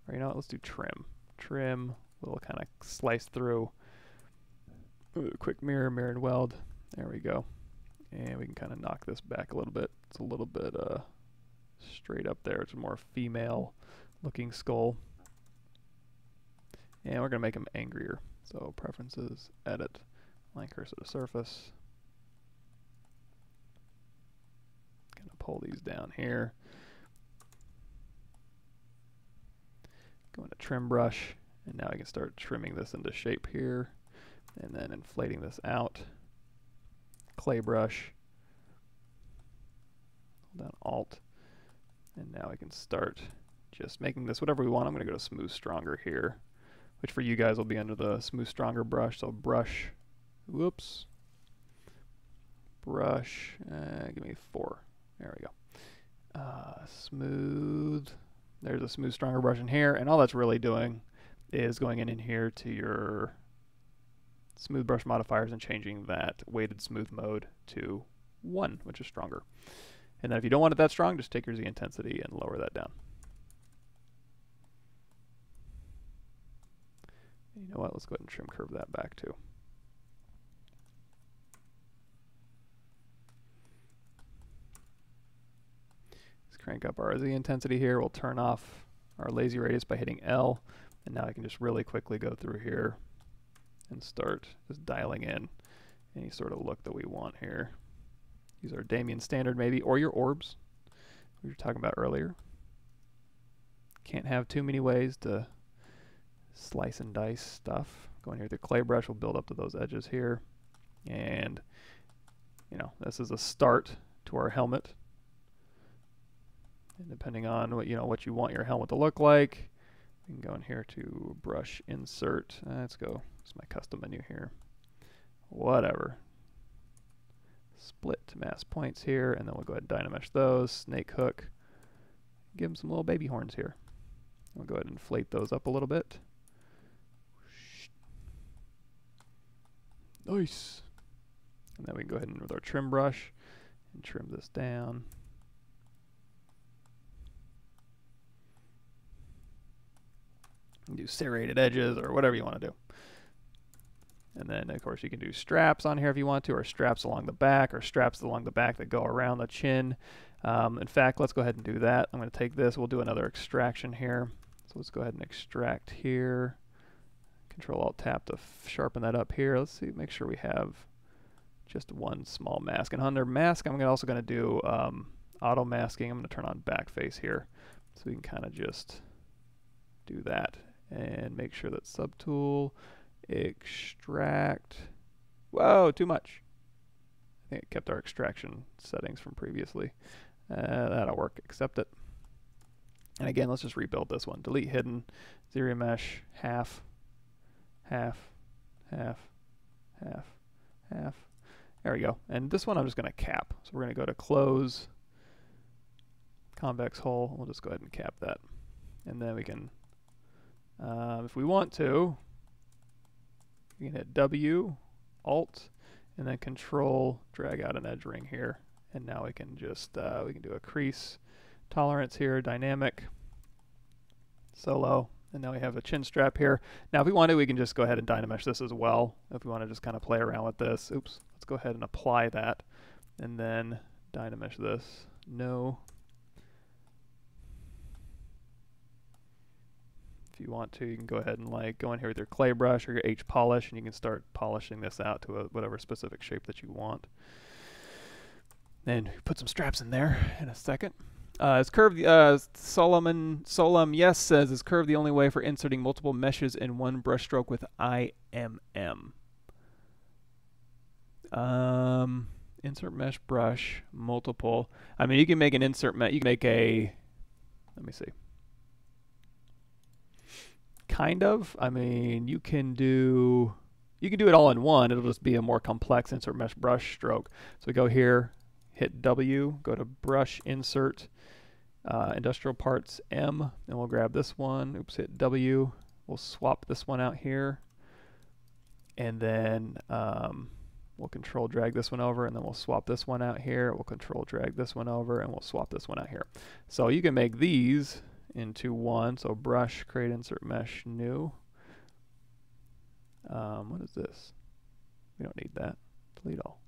Or you know what, let's do trim. Trim, we'll kind of slice through. Ooh, quick mirror, mirror and weld. There we go. And we can kind of knock this back a little bit. It's a little bit straight up there. It's a more female looking skull. And we're going to make him angrier. So preferences, edit, line cursor to surface. Going to pull these down here. Go into trim brush, and now I can start trimming this into shape here, and then inflating this out. Clay brush, hold down Alt, and now I can start just making this whatever we want. I'm going to go to Smooth Stronger here, which for you guys will be under the Smooth Stronger brush. So brush, whoops, brush, give me 4. There we go. Smooth. There's a Smooth Stronger brush in here, and all that's really doing is going in here to your smooth brush modifiers and changing that weighted smooth mode to 1, which is stronger. And then if you don't want it that strong, just take your Z intensity and lower that down. And you know what? Let's go ahead and trim curve that back too. Let's crank up our Z intensity here. We'll turn off our lazy radius by hitting L. And now I can just really quickly go through here and start just dialing in any sort of look that we want here. Use our Damien standard maybe, or your orbs we were talking about earlier. Can't have too many ways to slice and dice stuff. Going here with the clay brush, we'll build up to those edges here. And you know, this is a start to our helmet. And depending on what you want your helmet to look like, we can go in here to brush insert. Let's go. It's my custom menu here. Whatever. Split to mass points here, and then we'll go ahead and dynamesh those. Snake hook. Give them some little baby horns here. We'll go ahead and inflate those up a little bit. Nice. And then we can go ahead and with our trim brush and trim this down. Do serrated edges or whatever you want to do. And then of course you can do straps on here if you want to, or straps along the back, or straps along the back that go around the chin. In fact, let's go ahead and do that. I'm going to take this, we'll do another extraction here. So let's go ahead and extract here. Control Alt Tab to sharpen that up here. Let's see, make sure we have just one small mask. And under mask, I'm also going to do auto masking. I'm going to turn on back face here, so we can kind of just do that. And make sure that subtool, extract. Whoa, too much. I think it kept our extraction settings from previously. That'll work, accept it. And again, let's just rebuild this one. Delete hidden, zero mesh, half, half, half, half, half. There we go. And this one I'm just going to cap. So we're going to go to close, convex hole. We'll just go ahead and cap that. And then we can, if we want to, you can hit W, Alt, and then Control, drag out an edge ring here. And now we can just, we can do a crease tolerance here, dynamic, solo, and now we have a chin strap here. Now if we want to, we can just go ahead and dynamesh this as well. If we want to just kind of play around with this, oops, let's go ahead and apply that, and then dynamesh this, no. If you want to, you can go ahead and like go in here with your clay brush or your H polish, and you can start polishing this out to whatever specific shape that you want. Then put some straps in there in a second. Is curve, Solom yes says, is curve the only way for inserting multiple meshes in one brushstroke with IMM? Insert mesh brush, multiple. I mean, you can make an insert mesh, you can make a, let me see. Kind of. I mean, you can do it all in one. It'll just be a more complex insert mesh brush stroke. So we go here, hit W, go to brush, insert, industrial parts M, and we'll grab this one. Oops, hit W. We'll swap this one out here, and then We'll control drag this one over, and then we'll swap this one out here. We'll control drag this one over, and we'll swap this one out here. So you can make these into one. So brush, create, insert, mesh, new. What is this? We don't need that. Delete all.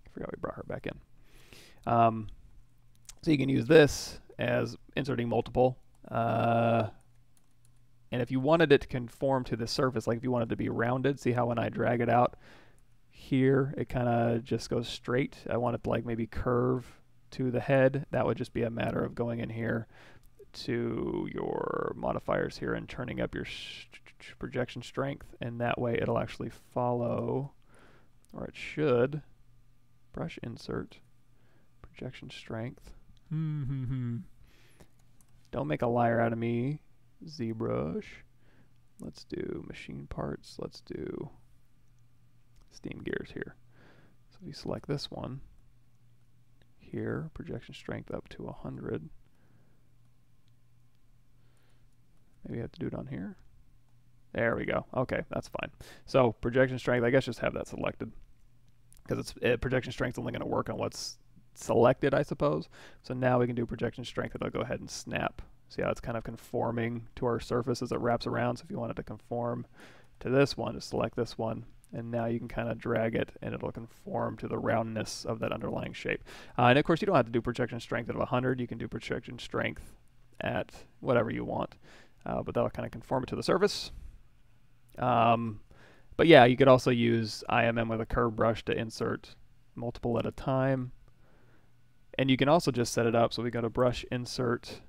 I forgot we brought her back in. So you can use this as inserting multiple. And if you wanted it to conform to the surface, like if you wanted it to be rounded, see how when I drag it out here, it kind of just goes straight. I want it to like maybe curve to the head. That would just be a matter of going in here to your modifiers here and turning up your projection strength, and that way it'll actually follow, or it should. Brush insert, projection strength. Don't make a liar out of me. ZBrush. Let's do machine parts. Let's do steam gears here. So if you select this one here, projection strength up to 100. Maybe I have to do it on here. There we go. Okay, that's fine. So projection strength, I guess just have that selected, because projection strength is only going to work on what's selected, I suppose. So now we can do projection strength, and I'll go ahead and snap. See how it's kind of conforming to our surface as it wraps around. So if you wanted to conform to this one, just select this one, and now you can kind of drag it, and it'll conform to the roundness of that underlying shape. And of course, you don't have to do projection strength at 100. You can do projection strength at whatever you want, but that'll kind of conform it to the surface. But yeah, you could also use IMM with a curve brush to insert multiple at a time. And you can also just set it up. So we go to brush, insert,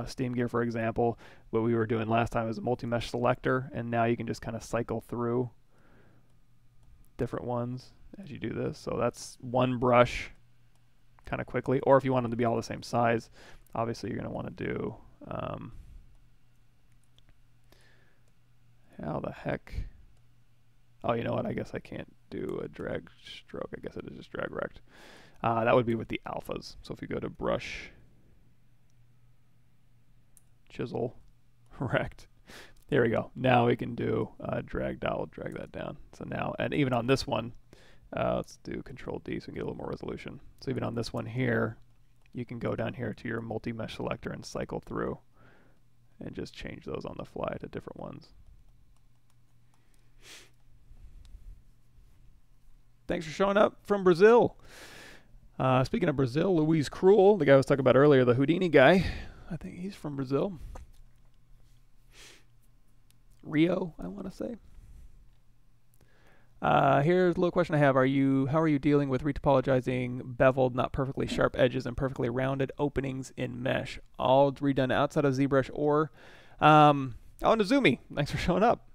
steam gear, for example. What we were doing last time is a multi-mesh selector, and now you can just kind of cycle through different ones as you do this. So that's one brush kind of quickly. Or if you want them to be all the same size, obviously you're going to want to do, how the heck? Oh, you know what? I guess I can't do a drag stroke. I guess it is just drag rect. That would be with the alphas. So if you go to brush, chisel, rect. There we go. Now we can do drag dowel, drag that down. So now, and even on this one, let's do Control D so we can get a little more resolution. So even on this one here, you can go down here to your multi-mesh selector and cycle through and just change those on the fly to different ones. Thanks for showing up from Brazil. Speaking of Brazil, Luis Cruel, the guy I was talking about earlier, the Houdini guy, I think he's from Brazil. Rio, I want to say. Here's a little question I have. How are you dealing with retopologizing beveled, not perfectly sharp edges and perfectly rounded openings in mesh? All redone outside of ZBrush or Nizumi. Thanks for showing up.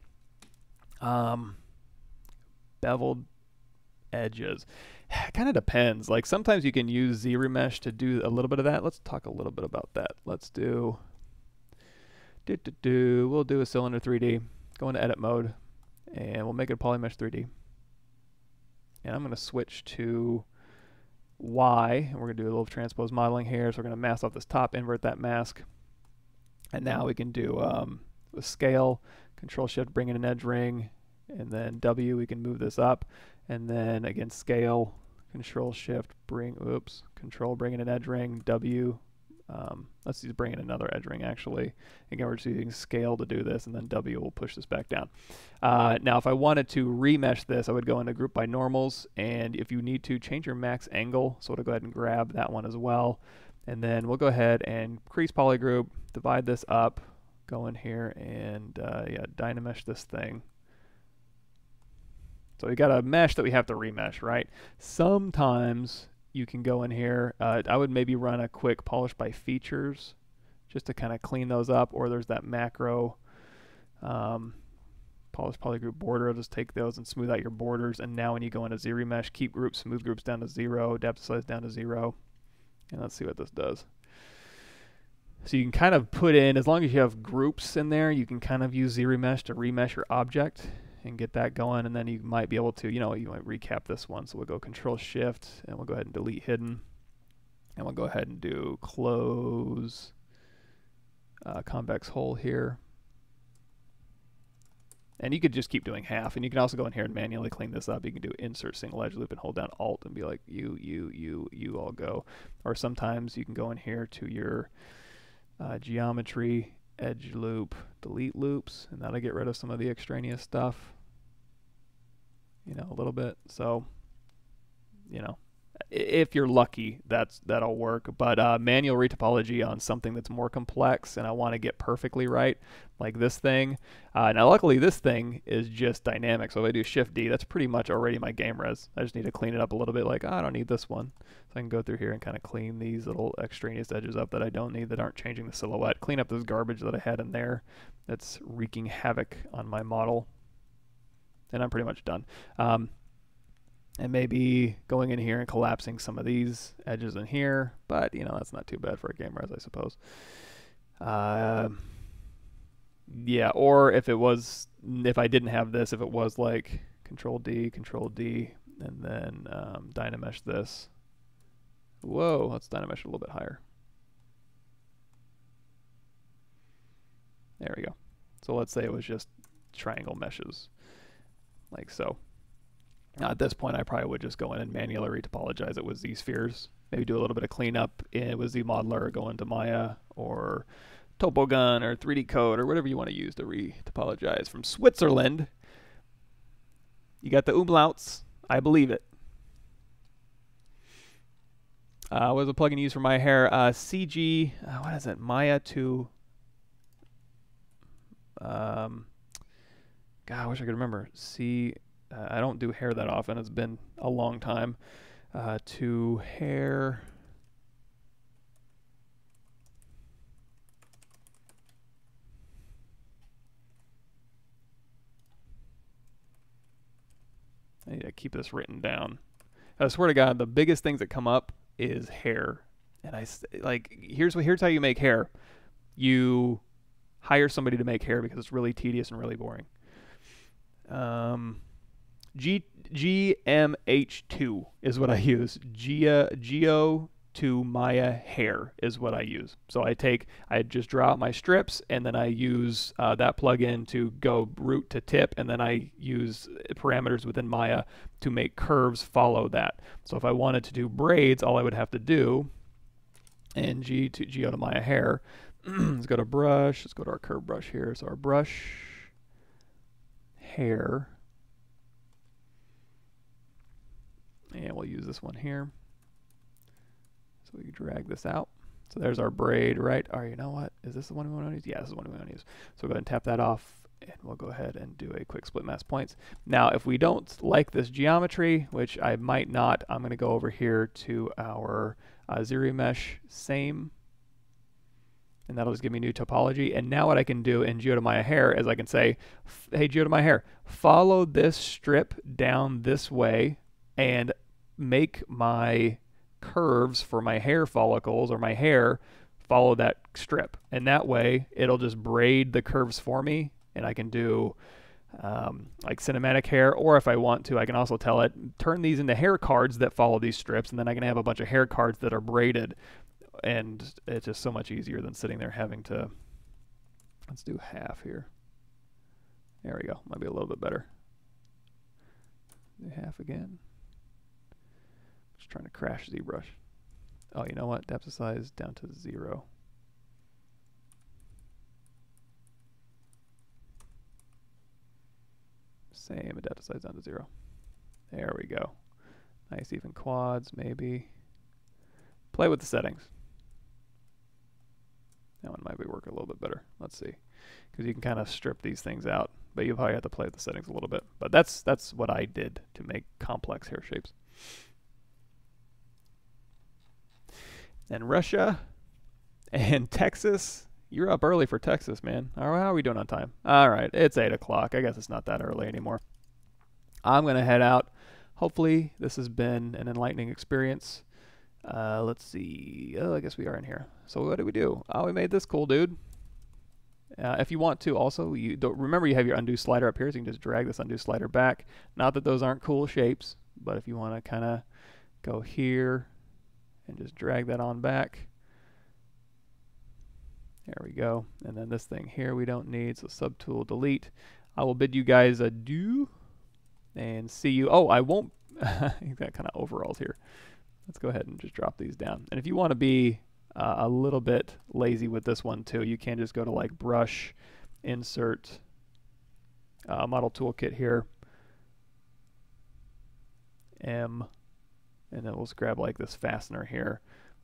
Beveled edges. Kind of depends. Like sometimes you can use ZRemesh to do a little bit of that. Let's talk a little bit about that. Let's do we'll do a cylinder 3D. Go into edit mode and we'll make it a polymesh 3D. And I'm going to switch to Y, and we're going to do a little transpose modeling here. So we're going to mask off this top, invert that mask. And now we can do with scale, Control Shift, bring in an edge ring, and then W, we can move this up. And then again, scale, Control Shift, Control, bring in an edge ring, W. Let's just bring in another edge ring actually. Again, we're just using scale to do this, and then W will push this back down. Now, if I wanted to remesh this, I would go into group by normals, and if you need to, change your max angle. So we'll go ahead and grab that one as well. And then we'll go ahead and crease polygroup, divide this up, go in here and yeah, dynamesh this thing. So we got a mesh that we have to remesh, right? Sometimes you can go in here. I would maybe run a quick polish by features just to kind of clean those up, or there's that macro polish polygroup border. I'll just take those and smooth out your borders. And now when you go into ZRemesh, keep groups, smooth groups down to 0, depth size down to 0. And let's see what this does. So you can kind of put in, as long as you have groups in there, you can kind of use ZRemesh to remesh your object and get that going. And then you might be able to, you might recap this one. So we'll go Control Shift and we'll go ahead and delete hidden. And we'll go ahead and do close convex hole here. And you could just keep doing half, and you can also go in here and manually clean this up. You can do insert single edge loop and hold down Alt and be like, you all go. Or sometimes you can go in here to your geometry, edge loop, delete loops, and that'll get rid of some of the extraneous stuff, you know, a little bit. So, you know, if you're lucky, that'll work. But manual retopology on something that's more complex and I want to get perfectly right, like this thing. Now, luckily, this thing is just dynamic. So if I do Shift D, that's pretty much already my game res. I just need to clean it up a little bit. Like, I don't need this one. So I can go through here and kind of clean these little extraneous edges up that I don't need, that aren't changing the silhouette. Clean up this garbage that I had in there that's wreaking havoc on my model. And I'm pretty much done. And maybe going in here and collapsing some of these edges in here, but you know, that's not too bad for a game res, I suppose. Yeah, or if I didn't have this, if it was like Control D, and then Dynamesh this. Whoa, let's Dynamesh a little bit higher. There we go. So let's say it was just triangle meshes, like so. Now at this point, I probably would just go in and manually retopologize it with Z-spheres. Maybe do a little bit of cleanup with Z-Modeler, go into Maya or TopoGun or 3D Code or whatever you want to use to retopologize. From Switzerland, you got the umlauts. I believe it. What was the plugin used for my hair? CG, what is it? Maya to, God, I wish I could remember. I don't do hair that often. It's been a long time. To hair. I need to keep this written down. I swear to God, the biggest things that come up is hair. And here's how you make hair. You hire somebody to make hair because it's really tedious and really boring. GMH2 is what I use. Geo to Maya hair is what I use. So I just draw out my strips, and then I use that plugin to go root to tip, and then I use parameters within Maya to make curves follow that. So if I wanted to do braids, all I would have to do, and Geo to Maya hair, let's go to brush, let's go to our curve brush here. So our brush hair, and we'll use this one here. So we can drag this out. So there's our braid, right? Or you know what? Is this the one we want to use? Yeah, this is the one we want to use. So we'll go ahead and tap that off, and we'll go ahead and do a quick split mask points. Now, if we don't like this geometry, which I might not, I'm going to go over here to our Zero Mesh same, and that'll just give me new topology. And now what I can do in Geo to Maya hair is I can say, hey, Geo to Maya hair, follow this strip down this way and make my curves for my hair follicles or my hair follow that strip. And that way it'll just braid the curves for me, and I can do like cinematic hair, or if I want to, I can also tell it, turn these into hair cards that follow these strips, and then I can have a bunch of hair cards that are braided. And it's just so much easier than sitting there having to, let's do half here. There we go, might be a little bit better. Do half again. Just trying to crash ZBrush. Oh, you know what? Depth of size down to 0. Same, depth of size down to 0. There we go. Nice even quads, maybe. Play with the settings. That one might be working a little bit better. Let's see. Because you can kind of strip these things out, but you probably have to play with the settings a little bit. But that's what I did to make complex hair shapes. And Russia and Texas. You're up early for Texas, man. All right, how are we doing on time? All right, it's 8 o'clock. I guess it's not that early anymore. I'm going to head out. Hopefully this has been an enlightening experience. Let's see. Oh, I guess we are in here. So what did we do? Oh, we made this cool dude. If you want to also, remember you have your undo slider up here, so you can just drag this undo slider back. Not that those aren't cool shapes, but if you want to kind of go here and just drag that on back. There we go. And then this thing here we don't need, so subtool delete. I will bid you guys adieu and see you. Oh, I won't. I think that kind of overalls here. Let's go ahead and just drop these down. And if you want to be a little bit lazy with this one too, you can just go to like brush, insert, model toolkit here, M, and then we'll just grab like this fastener here.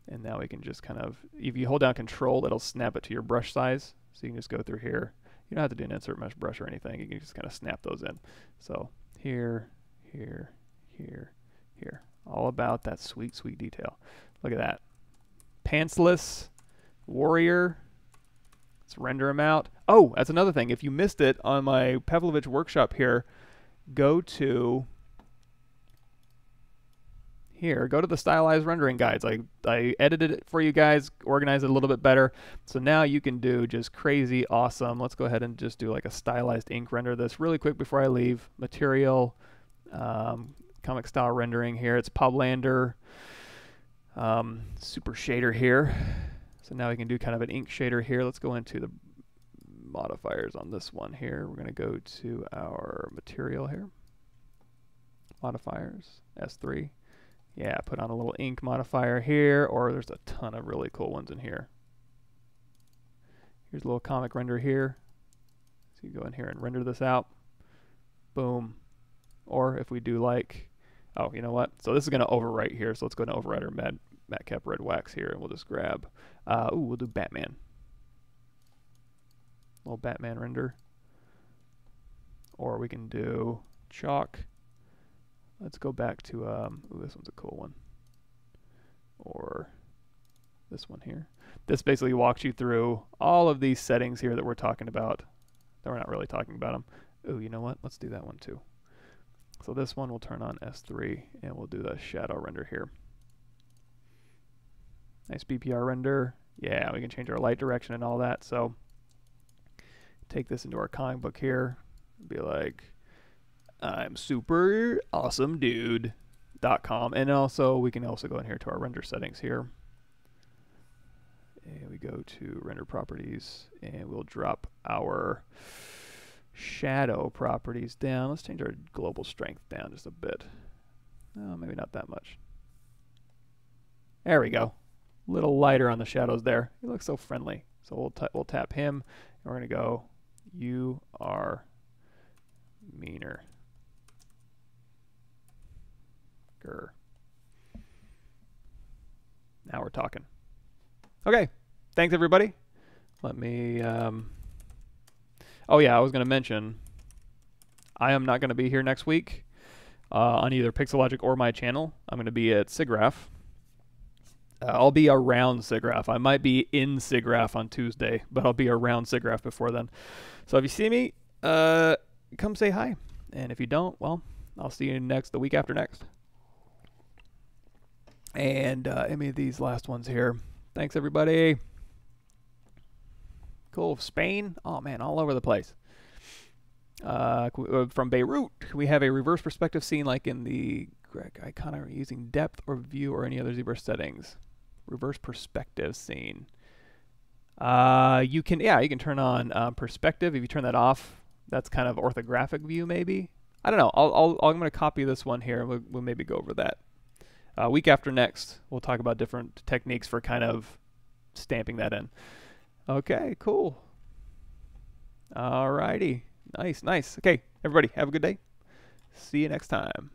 And now we can just kind of, if you hold down control, it'll snap it to your brush size. So you can just go through here. You don't have to do an insert mesh brush or anything. You can just kind of snap those in. So here, here, here, here. All about that sweet, sweet detail. Look at that. Pantsless warrior. Let's render them out. Oh, that's another thing. If you missed it on my Pavlovich workshop here, go to here. Go to the stylized rendering guides. I edited it for you guys, organized it a little bit better. So now you can do just crazy awesome. Let's go ahead and just do like a stylized ink render this really quick before I leave. Material, comic style rendering here. It's Pavlander super shader here. So now we can do kind of an ink shader here. Let's go into the modifiers on this one here. We're going to go to our material here. Modifiers, S3. Yeah, put on a little ink modifier here, or there's a ton of really cool ones in here. Here's a little comic render here. So you go in here and render this out. Boom. Or if we do like, oh, you know what? So this is going to overwrite here. So let's go to overwrite our matcap red wax here, and we'll just grab, we'll do Batman. Little Batman render. Or we can do chalk. Let's go back to, ooh, this one's a cool one. Or this one here. This basically walks you through all of these settings here that we're talking about. That we're not really talking about them. Ooh, you know what? Let's do that one too. So this one will turn on S3, and we'll do the shadow render here. Nice BPR render. Yeah, we can change our light direction and all that. So take this into our comic book here. Be like, I'm super awesome dude.com. And also we can also go in here to our render settings here. And we go to render properties, and we'll drop our shadow properties down. Let's change our global strength down just a bit. Oh, maybe not that much. There we go. Little lighter on the shadows there. He looks so friendly. So we'll tap him, and we're going to go, you are meaner. Grr. Now we're talking. Okay. Thanks, everybody. Let me... oh, yeah, I was going to mention, I am not going to be here next week on either Pixelogic or my channel. I'm going to be at SIGGRAPH. I'll be around SIGGRAPH. I might be in SIGGRAPH on Tuesday, but I'll be around SIGGRAPH before then. So if you see me, come say hi. And if you don't, well, I'll see you the week after next. And any of these last ones here. Thanks, everybody. Cool. Spain. Oh, man, all over the place. From Beirut, we have a reverse perspective scene like in the icon using depth or view or any other ZBrush settings. Reverse perspective scene. You can turn on perspective. If you turn that off, that's kind of orthographic view maybe. I don't know. I'm going to copy this one here. We'll maybe go over that. Week after next, we'll talk about different techniques for kind of stamping that in. Okay, cool. Alrighty. Nice, nice. Okay, everybody, have a good day. See you next time.